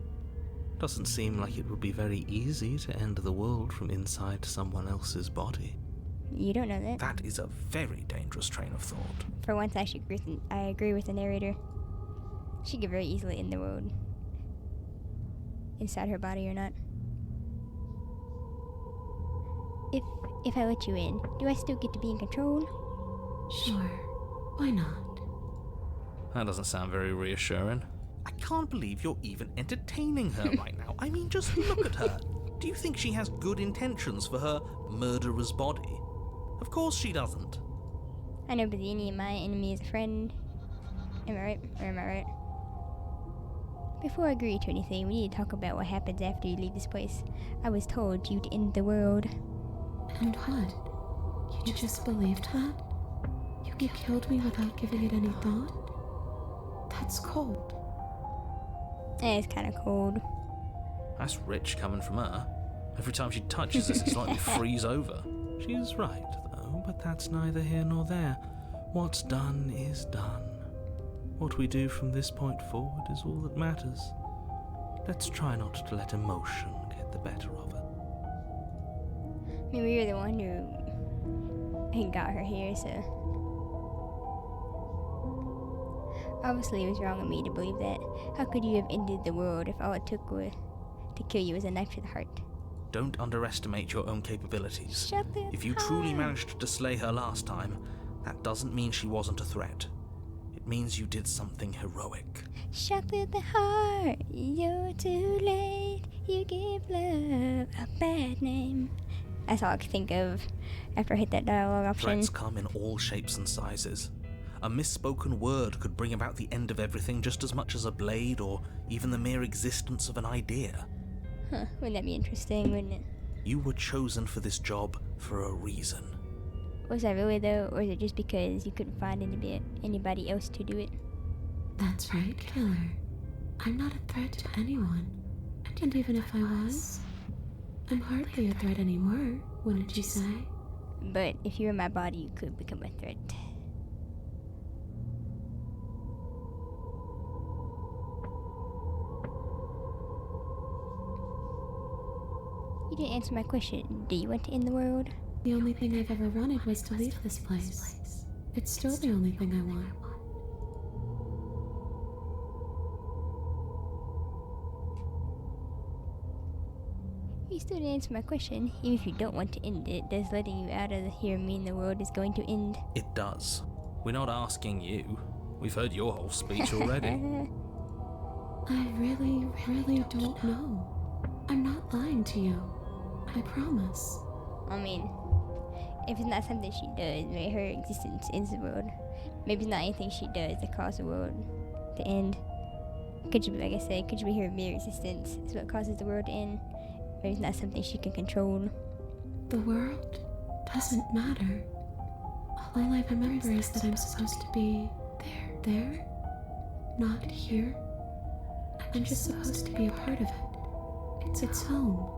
Doesn't seem like it would be very easy to end the world from inside someone else's body. You don't know that. That is a very dangerous train of thought. For once, I agree with the narrator. She could very easily end the world. Inside her body or not. If I let you in, do I still get to be in control? Sure. Why not? That doesn't sound very reassuring. I can't believe you're even entertaining her right now. I mean, just look at her. Do you think she has good intentions for her murderer's body? Of course she doesn't. I know, but my enemy is a friend. Am I right? Or am I right? Before I agree to anything, we need to talk about what happens after you leave this place. I was told you'd end the world. And what? You just believed that? You killed me without giving it any thought? That's cold. It's kind of cold. That's rich coming from her. Every time she touches us, it's like we freeze over. She's right, though, but that's neither here nor there. What's done is done. What we do from this point forward is all that matters. Let's try not to let emotion get the better of it. I mean, we were the one who got her here, so... Obviously, it was wrong of me to believe that. How could you have ended the world if all it took to kill you was a knife to the heart? Don't underestimate your own capabilities. Shut the If you truly managed to slay her last time, that doesn't mean she wasn't a threat. It means you did something heroic. Shut through the heart, you're too late. You give love a bad name. That's all I could think of after I hit that dialogue option. Threats come in all shapes and sizes. A misspoken word could bring about the end of everything just as much as a blade or even the mere existence of an idea. Huh, wouldn't that be interesting, wouldn't it? You were chosen for this job for a reason. Was I really, though, or is it just because you couldn't find anybody else to do it? That's right, killer. I'm not a threat to anyone. And even if I was, I'm hardly a threat anymore, wouldn't you say? But if you're in my body, you could become a threat. You didn't answer my question. Do you want to end the world? The only thing I've ever wanted was to leave this place. It's still the only thing I want. You still didn't answer my question. Even if you don't want to end it, does letting you out of here mean the world is going to end? It does. We're not asking you. We've heard your whole speech already. I really don't know. I'm not lying to you. I promise. I mean, if it's not something she does, maybe her existence ends the world. Maybe it's not anything she does that causes the world to end. Could you, like I said, could you be her mere existence is what causes the world to end? Maybe it's not something she can control. The world doesn't matter. All I remember is that I'm supposed to be there, not here. I'm just supposed to be a part of it. It's home,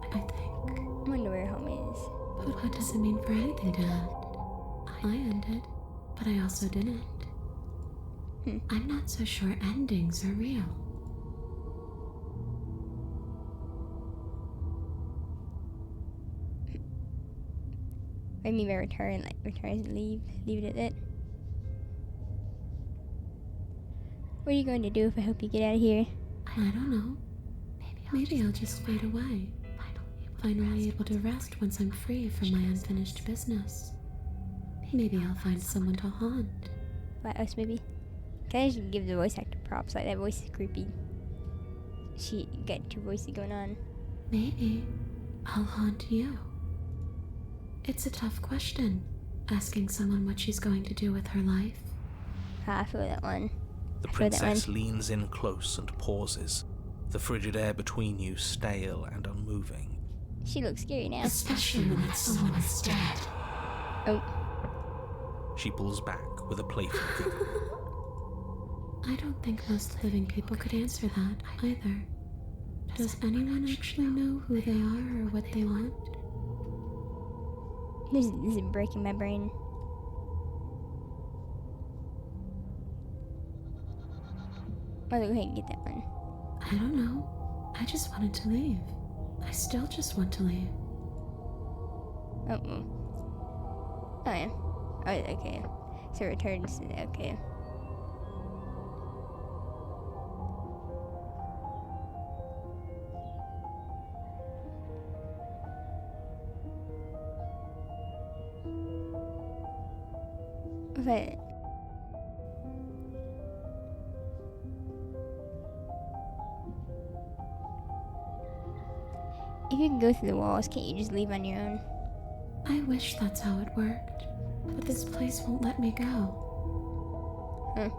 I think. I wonder where home is. But what does it mean for anything to end? I ended. but I also didn't. I'm not so sure endings are real. I mean by return, like return, leave it at that. What are you going to do if I help you get out of here? I don't know. Maybe I'll just fade away. Finally able to rest once I'm free from my unfinished business. Maybe I'll find someone to haunt. What else, maybe? Can I just give the voice actor props? Like, that voice is creepy. She got two voices going on. Maybe I'll haunt you. It's a tough question, asking someone what she's going to do with her life. Ah, I feel that one. The princess leans in close and pauses, the frigid air between you stale and unmoving. She looks scary now. Especially when it's someone is dead. Oh. She pulls back with a playful giggle. I don't think most living people could answer that either. Does anyone actually know who they are or what they want? This is breaking my brain. I'll go ahead and get that one. I don't know. I just wanted to leave. I still just want to leave. Oh yeah. Oh, okay. So returns. Okay. But if you can go through the walls, can't you just leave on your own? I wish that's how it worked, but this place won't let me go. Huh.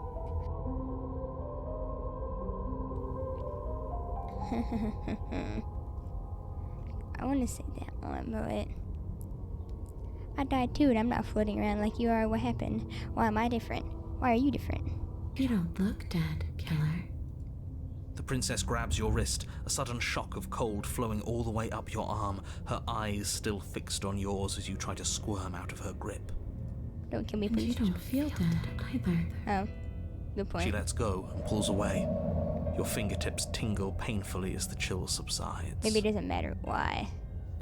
I want to say that one, but I died too, and I'm not floating around like you are. What happened? Why am I different? Why are you different? You don't look dead, killer. The princess grabs your wrist, a sudden shock of cold flowing all the way up your arm, her eyes still fixed on yours as you try to squirm out of her grip. Don't kill me, And you please. don't feel dead either. Oh, good point. She lets go and pulls away. Your fingertips tingle painfully as the chill subsides. Maybe it doesn't matter why.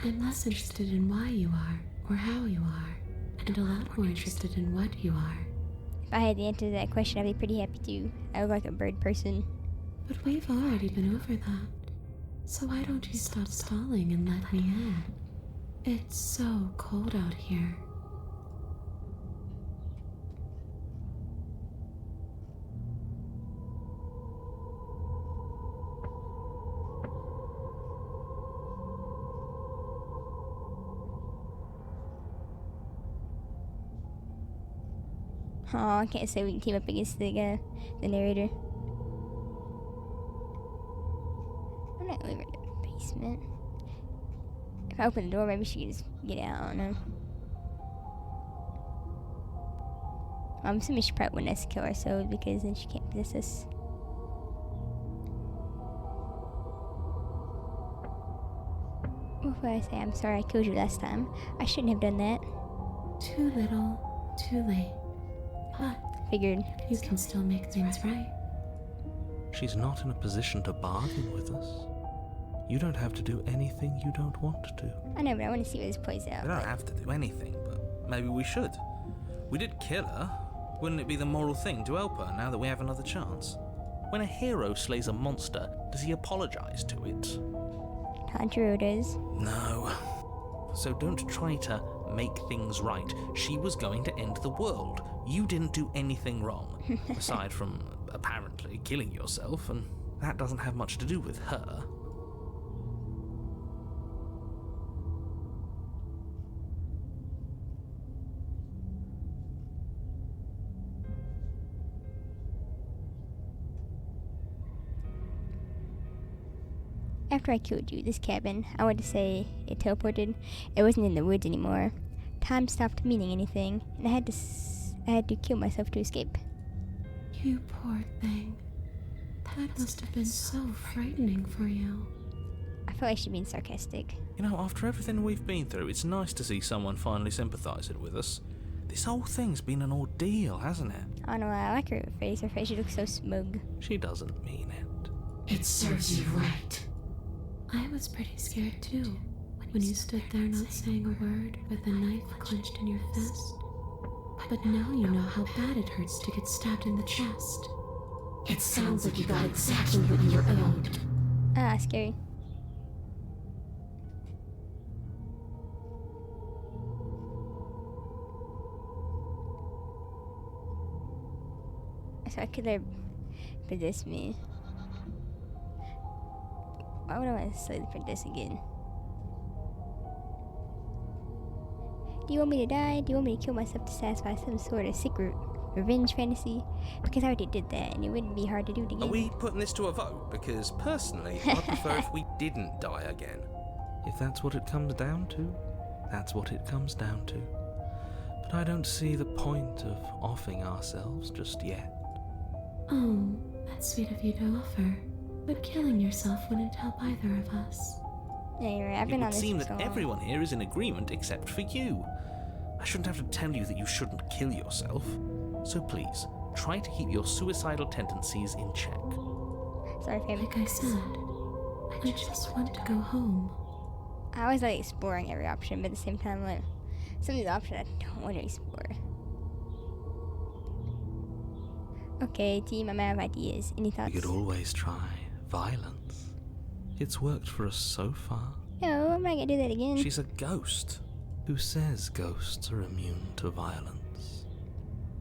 I'm less interested in why you are, or how you are, and a lot more interested in what you are. If I had the answer to that question, I'd be pretty happy too. I look like a bird person. But we've already been over that. So why don't you stop stalling and let me in? It's so cold out here. Oh, I can't say we can team up against the narrator. I'm not over the basement. If I open the door, maybe she can just get out. I don't know. I'm assuming she probably wouldn't have to kill ourselves because then she can't possess us. What would I say? I'm sorry I killed you last time. I shouldn't have done that. Too little, too late. But Figured. you can still make things right. She's not in a position to bargain with us. You don't have to do anything you don't want to. I know, but I want to see where this plays out. We don't have to do anything, but maybe we should. We did kill her. Wouldn't it be the moral thing to help her now that we have another chance? When a hero slays a monster, does he apologize to it? Tanjiro does. No. So don't try to make things right. She was going to end the world. You didn't do anything wrong, aside from apparently killing yourself, and that doesn't have much to do with her. After I killed you, this cabin, I want to say it teleported. It wasn't in the woods anymore. Time stopped meaning anything, and I had to kill myself to escape. You poor thing. That must have been so frightening for you. I feel like she's being sarcastic. You know, after everything we've been through, it's nice to see someone finally sympathizing with us. This whole thing's been an ordeal, hasn't it? I don't know, I like her face. Her face, she looks so smug. She doesn't mean it. It serves you right. I was pretty scared too, when you stood there not saying a word with a knife clenched in your fist. But now you know how bad it hurts to get stabbed in the chest. It sounds like you got exactly what you were owed. Ah, scary. So could they possess me? Why would I want to slowly possess again? Do you want me to die? Do you want me to kill myself to satisfy some sort of secret revenge fantasy? Because I already did that, and it wouldn't be hard to do it again. Are we putting this to a vote? Because personally, I'd prefer if we didn't die again. If that's what it comes down to, that's what it comes down to. But I don't see the point of offing ourselves just yet. Oh, that's sweet of you to offer. But killing yourself wouldn't help either of us. Yeah, you're right. I've been It on would this seem for so that long. everyone here is in agreement except for you. I shouldn't have to tell you that you shouldn't kill yourself. So please, try to keep your suicidal tendencies in check. Sorry, fam. Like I said, I just want to go home. I always like exploring every option, but at the same time, like, some of these options I don't want to explore. Okay, team, I'm out of ideas. Any thoughts? We could always try violence. It's worked for us so far. No, I'm not gonna do that again. She's a ghost. Who says ghosts are immune to violence?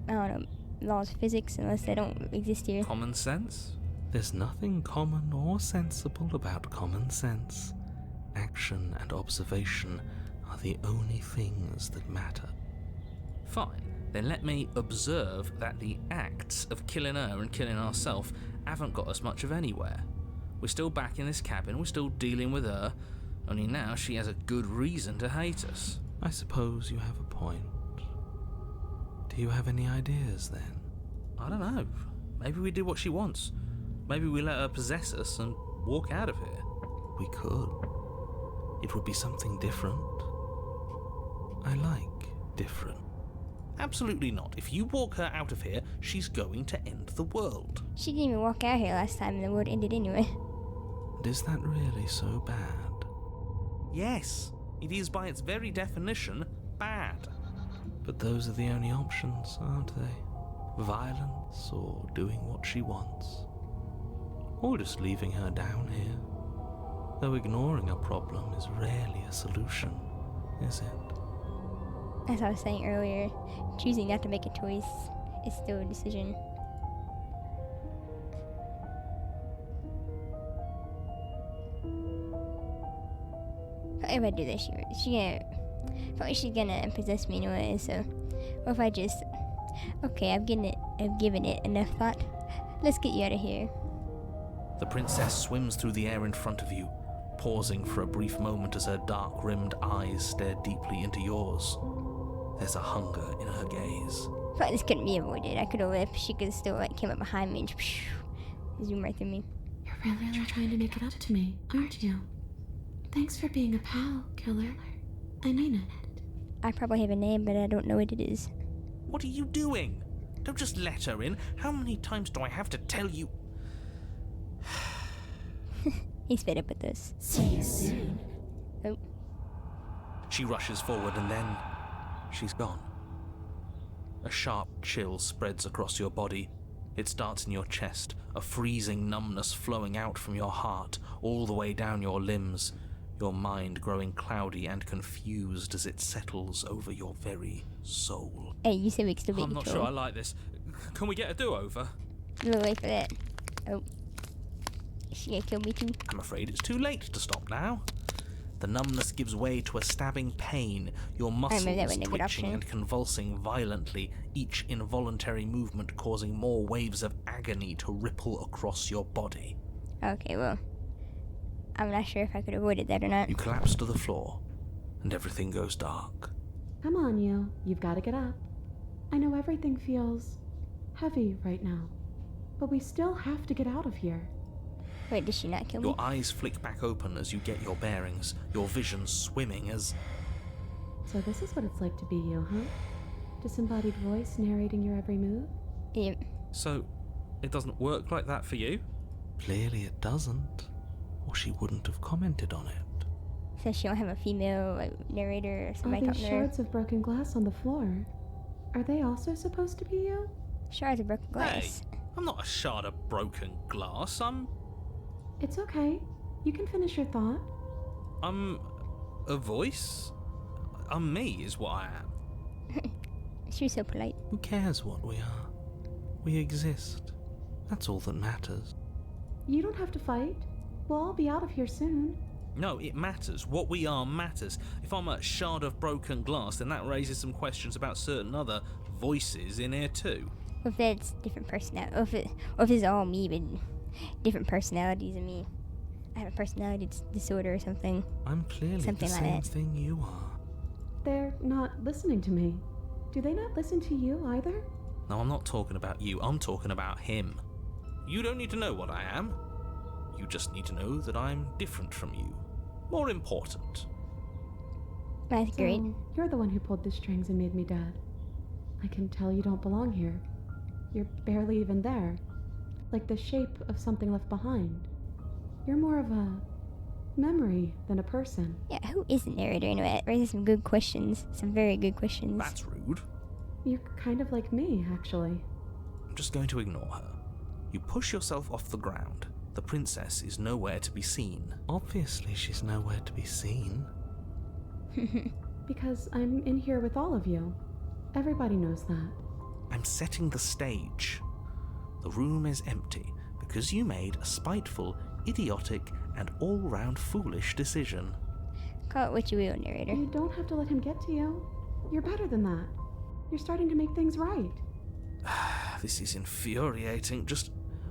I don't know, laws of physics, unless they don't exist here. Common sense? There's nothing common or sensible about common sense. Action and observation are the only things that matter. Fine, then let me observe that the acts of killing her and killing ourselves haven't got us much of anywhere. We're still back in this cabin, we're still dealing with her, only now she has a good reason to hate us. I suppose you have a point. Do you have any ideas then? I don't know. Maybe we do what she wants. Maybe we let her possess us and walk out of here. We could. It would be something different. I like different. Absolutely not. If you walk her out of here, she's going to end the world. She didn't even walk out here last time and the world ended anyway. And is that really so bad? Yes, it is by its very definition bad. But those are the only options, aren't they? Violence or doing what she wants. Or just leaving her down here. Though ignoring a problem is rarely a solution, is it? As I was saying earlier, choosing not to make a choice is still a decision. If I do this, she's gonna possess me anyway. So, what if I just, okay, I've given it enough thought. Let's get you out of here. The princess swims through the air in front of you, pausing for a brief moment as her dark-rimmed eyes stare deeply into yours. There's a hunger in her gaze. But this couldn't be avoided. I could have left. She could still came up behind me and zoom right through me. You're really trying to make it up to me, aren't you? Thanks for being a pal, killer. I mean it. I probably have a name, but I don't know what it is. What are you doing? Don't just let her in. How many times do I have to tell you? He's fed up with this. See you soon. Oh. She rushes forward and then she's gone. A sharp chill spreads across your body. It starts in your chest, a freezing numbness flowing out from your heart, all the way down your limbs, your mind growing cloudy and confused as it settles over your very soul. Hey, you said we could still be I'm not sure I like this. Can we get a do-over? No, wait for that. Oh. Is she gonna kill me too? I'm afraid it's too late to stop now. The numbness gives way to a stabbing pain, your muscles twitching and convulsing violently, each involuntary movement causing more waves of agony to ripple across your body. Okay, well, I'm not sure if I could have avoided that or not. You collapse to the floor, and everything goes dark. Come on, you. You've got to get up. I know everything feels heavy right now, but we still have to get out of here. Wait, did she not kill me? Your eyes flick back open as you get your bearings, your vision swimming as... So this is what it's like to be you, huh? Disembodied voice narrating your every move? Yep. So, it doesn't work like that for you? Clearly it doesn't, or she wouldn't have commented on it. So she don't have a female narrator or All somebody these talking to her. shards of broken glass on the floor. Are they also supposed to be you? Shards of broken glass. Hey, I'm not a shard of broken glass. It's okay. You can finish your thought. I'm a voice? I'm me is what I am. She was so polite. Who cares what we are? We exist. That's all that matters. You don't have to fight. We'll all be out of here soon. No, it matters. What we are matters. If I'm a shard of broken glass, then that raises some questions about certain other voices in here too. Or if that's different personality, or if it's all me but different personalities of me. I have a personality disorder or something. I'm clearly Something the like same that. thing you are. They're not listening to me. Do they not listen to you either? No, I'm not talking about you. I'm talking about him. You don't need to know what I am. You just need to know that I'm different from you. More important. That's great. So, you're the one who pulled the strings and made me dead. I can tell you don't belong here. You're barely even there. Like the shape of something left behind. You're more of a memory than a person. Yeah, who is the narrator anyway? It raises some good questions. Some very good questions. That's rude. You're kind of like me, actually. I'm just going to ignore her. You push yourself off the ground. The princess is nowhere to be seen. Obviously, she's nowhere to be seen. Because I'm in here with all of you. Everybody knows that. I'm setting the stage. The room is empty because you made a spiteful, idiotic, and all-round foolish decision. Call it what you will, narrator. You don't have to let him get to you. You're better than that. You're starting to make things right. This is infuriating. Just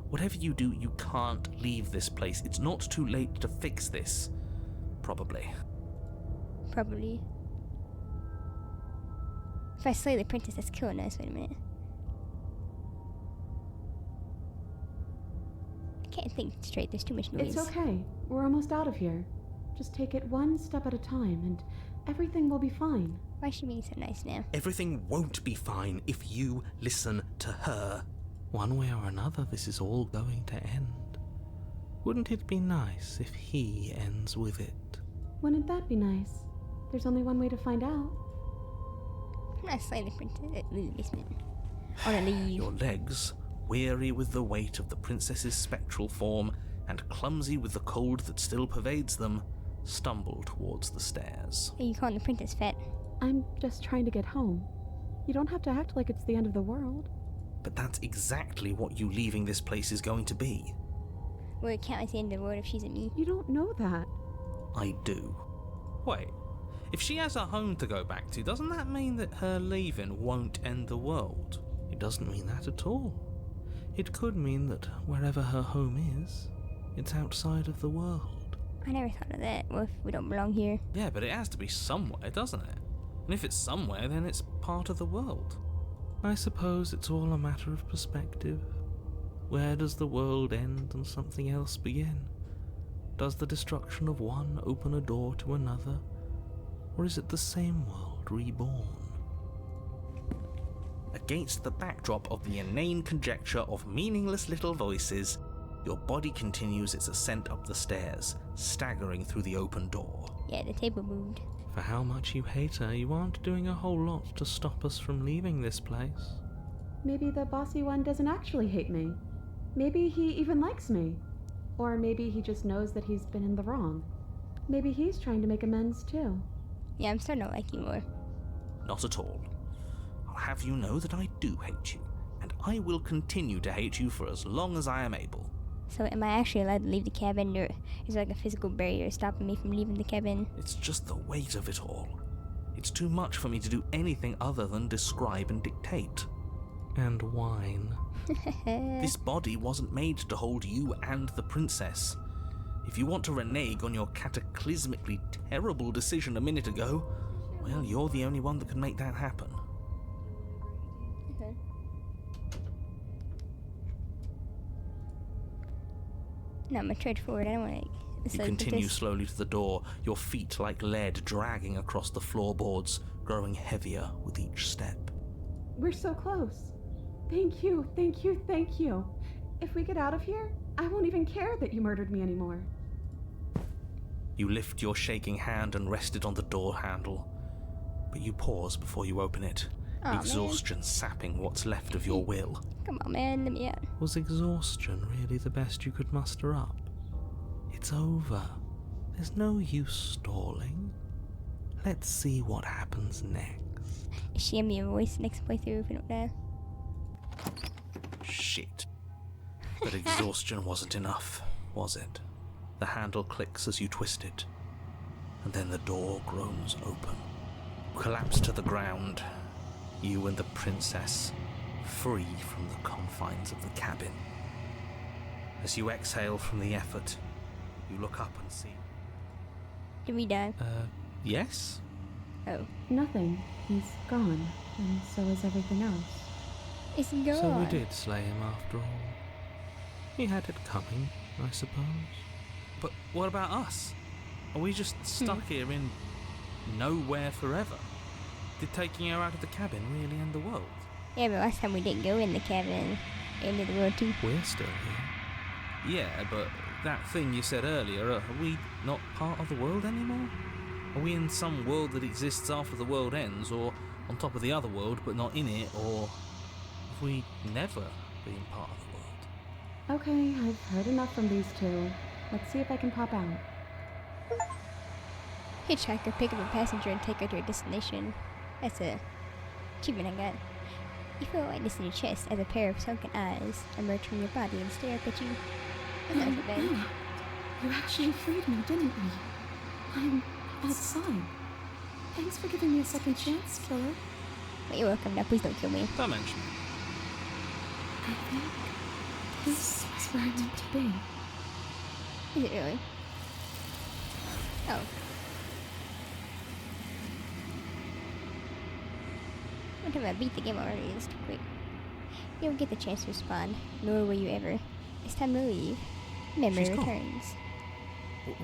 whatever you do, you can't leave this place. It's not too late to fix this. Probably. Probably. If I slay the princess, that's killing us. Wait a minute. I can't think straight. There's too much noise. It's okay. We're almost out of here. Just take it one step at a time, and everything will be fine. Why is she being so nice now? Everything won't be fine if you listen to her. One way or another, this is all going to end. Wouldn't it be nice if he ends with it? Wouldn't that be nice? There's only one way to find out. I'm not slaying the princess. Leave the basement. I want to leave. Your legs, weary with the weight of the princess's spectral form and clumsy with the cold that still pervades them, stumble towards the stairs. Hey, you calling the princess fat? I'm just trying to get home. You don't have to act like it's the end of the world. But that's exactly what you leaving this place is going to be. Will it count as the end of the world if she's a me? You don't know that. I do. Wait, if she has a home to go back to, doesn't that mean that her leaving won't end the world? It doesn't mean that at all. It could mean that wherever her home is, it's outside of the world. I never thought of that. Well, if we don't belong here. Yeah, but it has to be somewhere, doesn't it? And if it's somewhere, then it's part of the world. I suppose it's all a matter of perspective. Where does the world end and something else begin? Does the destruction of one open a door to another? Or is it the same world reborn? Against the backdrop of the inane conjecture of meaningless little voices, your body continues its ascent up the stairs, staggering through the open door. Yeah, the table moved. For how much you hate her, you aren't doing a whole lot to stop us from leaving this place. Maybe the bossy one doesn't actually hate me. Maybe he even likes me. Or maybe he just knows that he's been in the wrong. Maybe he's trying to make amends too. Yeah, I'm starting to like you more. Not at all. I'll have you know that I do hate you, and I will continue to hate you for as long as I am able. So am I actually allowed to leave the cabin, or is there like a physical barrier stopping me from leaving the cabin? It's just the weight of it all. It's too much for me to do anything other than describe and dictate. And whine. This body wasn't made to hold you and the princess. If you want to renege on your cataclysmically terrible decision a minute ago, well, you're the only one that can make that happen. Okay. No, I'm gonna tread forward. I don't want to. You continue slowly to the door, your feet like lead dragging across the floorboards, growing heavier with each step. We're so close. Thank you, thank you, thank you. If we get out of here, I won't even care that you murdered me anymore. You lift your shaking hand and rest it on the door handle, but you pause before you open it, Aw, exhaustion sapping what's left of your will. Come on, man, let me out. Was exhaustion really the best you could muster up? It's over. There's no use stalling. Let's see what happens next. Is she gonna be a voice next playthrough if we don't die? Shit. But exhaustion wasn't enough, was it? The handle clicks as you twist it, and then the door groans open. You collapse to the ground, you and the princess, free from the confines of the cabin. As you exhale from the effort, you look up and see... Did we die? Yes? Oh. Nothing. He's gone, and so is everything else. It's gone. So we did slay him after all. He had it coming, I suppose. But what about us? Are we just stuck here in nowhere forever? Did taking her out of the cabin really end the world? Yeah, but last time we didn't go in the cabin. Ended the world too. We're still here. Yeah, but that thing you said earlier, are we not part of the world anymore? Are we in some world that exists after the world ends, or on top of the other world but not in it, or have we never been part of the world? Okay, I've heard enough from these two. Let's see if I can pop out. Hitchhiker, pick up a passenger and take her to a destination. That's a achievement I got. You feel like this in your chest as a pair of sunken eyes emerge from your body and stare up at you. That's not so bad. You actually freed me, didn't you? I'm outside. Thanks for giving me a second chance, killer. But you're welcome now, please don't kill me. Don't mention it. I think this is where I meant to be. Is it really? Oh. One time I beat the game already, it's too quick. You don't get the chance to respond, nor will you ever. It's time to leave. Memory She's gone. returns.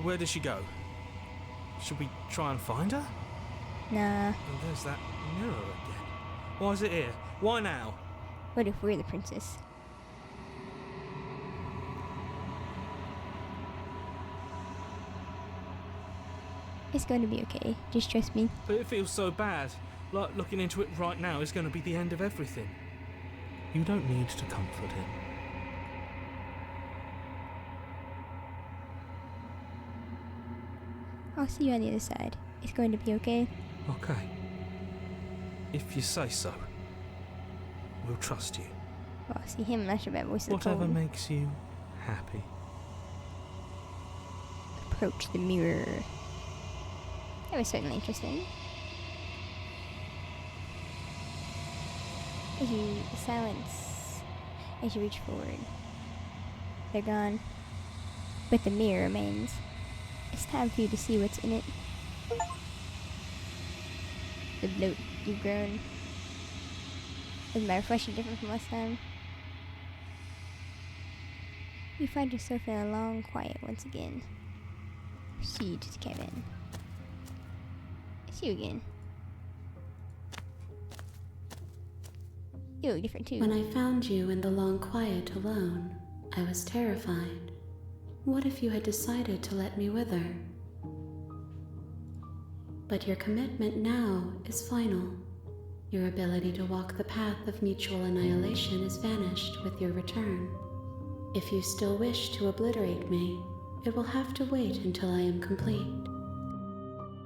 Where did she go? Should we try and find her? Nah. And there's that mirror again. Why is it here? Why now? What if we're the princess? It's going to be okay. Just trust me. But it feels so bad. Like looking into it right now is going to be the end of everything. You don't need to comfort him. I'll see you on the other side. It's going to be okay. Okay. If you say so. We'll trust you. Well, I'll see him and that's about voice of the Whatever cold. makes you happy. Approach the mirror. That was certainly interesting. As you silence, as you reach forward, they're gone, but the mirror remains. It's time for you to see what's in it. The bloat you've grown. Is my reflection different from last time? You find yourself in a long quiet once again. Proceed to the cabin. It's you again. You look different too. When I found you in the long quiet alone, I was terrified. What if you had decided to let me wither? But your commitment now is final. Your ability to walk the path of mutual annihilation is vanished with your return. If you still wish to obliterate me, it will have to wait until I am complete.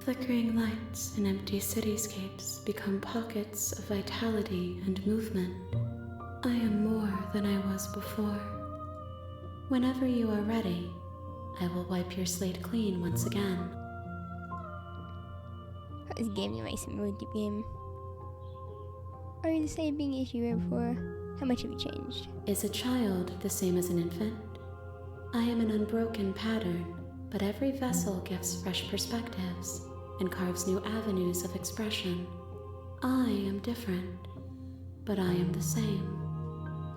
Flickering lights and empty cityscapes become pockets of vitality and movement. I am more than I was before. Whenever you are ready, I will wipe your slate clean once again. This game you make some really deep game. Are you the same being as you were before? How much have you changed? Is a child the same as an infant? I am an unbroken pattern, but every vessel gives fresh perspectives and carves new avenues of expression. I am different, but I am the same.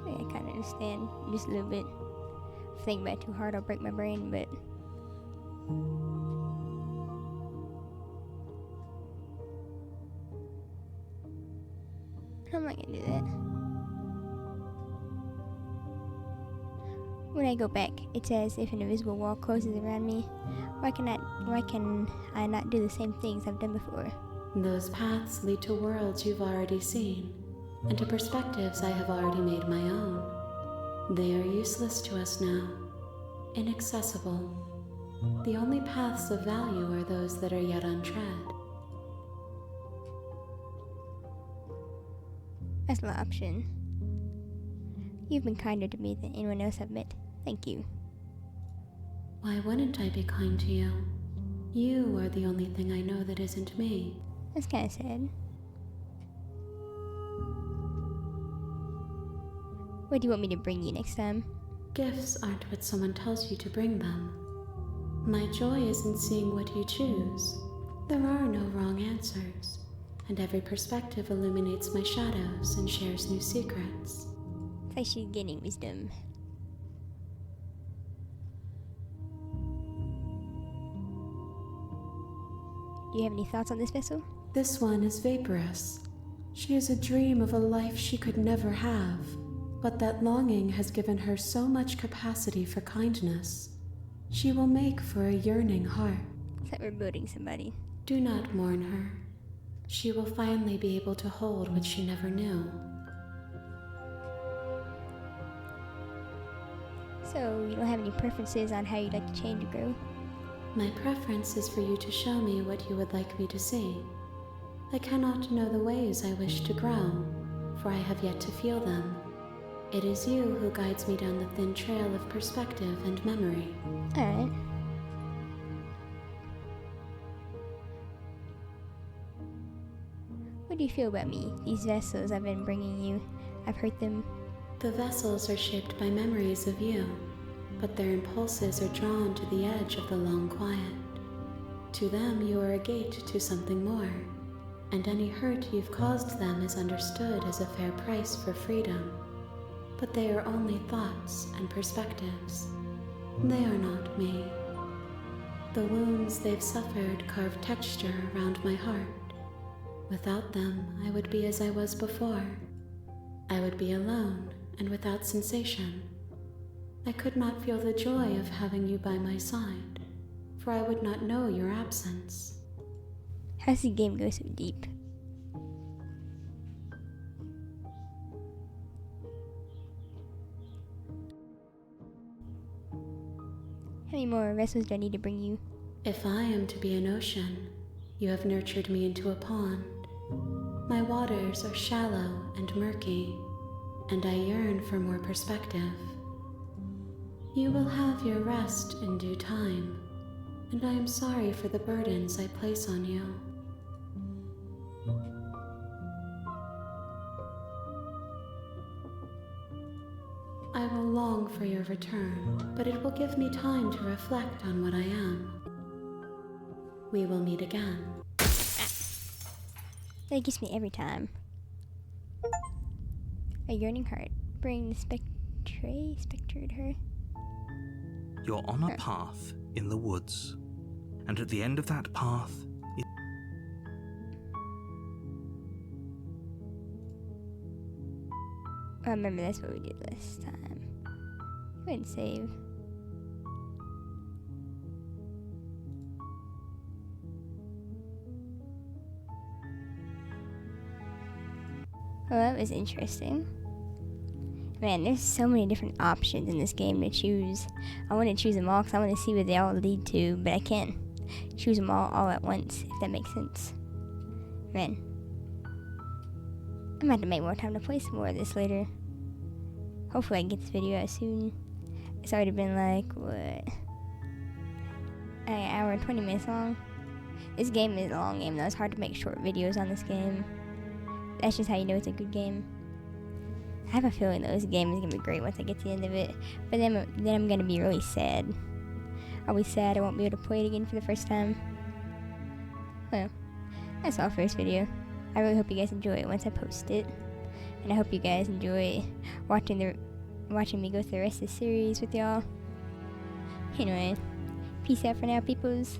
I kind of understand just a little bit. If I think about it too hard, I'll break my brain, but I'm not gonna do that. When I go back, it says if an invisible wall closes around me, why can I not do the same things I've done before? Those paths lead to worlds you've already seen, and to perspectives I have already made my own. They are useless to us now, inaccessible. The only paths of value are those that are yet untread. That's the option. You've been kinder to me than anyone else I've met. Thank you. Why wouldn't I be kind to you? You are the only thing I know that isn't me. That's kind of sad. What do you want me to bring you next time? Gifts aren't what someone tells you to bring them. My joy is in seeing what you choose. There are no wrong answers, and every perspective illuminates my shadows and shares new secrets. It's like she's gaining wisdom. Do you have any thoughts on this vessel? This one is vaporous. She is a dream of a life she could never have, but that longing has given her so much capacity for kindness. She will make for a yearning heart. It's like we're building somebody. Do not mourn her. She will finally be able to hold what she never knew. So, you don't have any preferences on how you'd like to change or grow? My preference is for you to show me what you would like me to see. I cannot know the ways I wish to grow, for I have yet to feel them. It is you who guides me down the thin trail of perspective and memory. Alright. What do you feel about me? These vessels I've been bringing you, I've hurt them. The vessels are shaped by memories of you, but their impulses are drawn to the edge of the long quiet. To them, you are a gate to something more, and any hurt you've caused them is understood as a fair price for freedom. But they are only thoughts and perspectives. They are not me. The wounds they've suffered carve texture around my heart. Without them, I would be as I was before. I would be alone and without sensation. I could not feel the joy of having you by my side, for I would not know your absence. How's the game go so deep? How many more vessels do I need to bring you? If I am to be an ocean, you have nurtured me into a pond. My waters are shallow and murky, and I yearn for more perspective. You will have your rest in due time, and I am sorry for the burdens I place on you. I will long for your return, but it will give me time to reflect on what I am. We will meet again. That gets me every time. A yearning heart. Bring the spectred her. You're on a path in the woods, and at the end of that path is... I remember that's what we did last time. Go ahead and save. Well, that was interesting. Man, there's so many different options in this game to choose. I want to choose them all because I want to see what they all lead to, but I can't choose them all at once, if that makes sense. Man. I'm gonna have to make more time to play some more of this later. Hopefully I can get this video out soon. It's already been like, what? An hour and 20 minutes long. This game is a long game though. It's hard to make short videos on this game. That's just how you know it's a good game. I have a feeling though this game is gonna be great once I get to the end of it. But then I'm gonna be really sad. I'll be sad I won't be able to play it again for the first time. Well, that's all for this video. I really hope you guys enjoy it once I post it. And I hope you guys enjoy watching me go through the rest of the series with y'all. Anyway, peace out for now, peoples.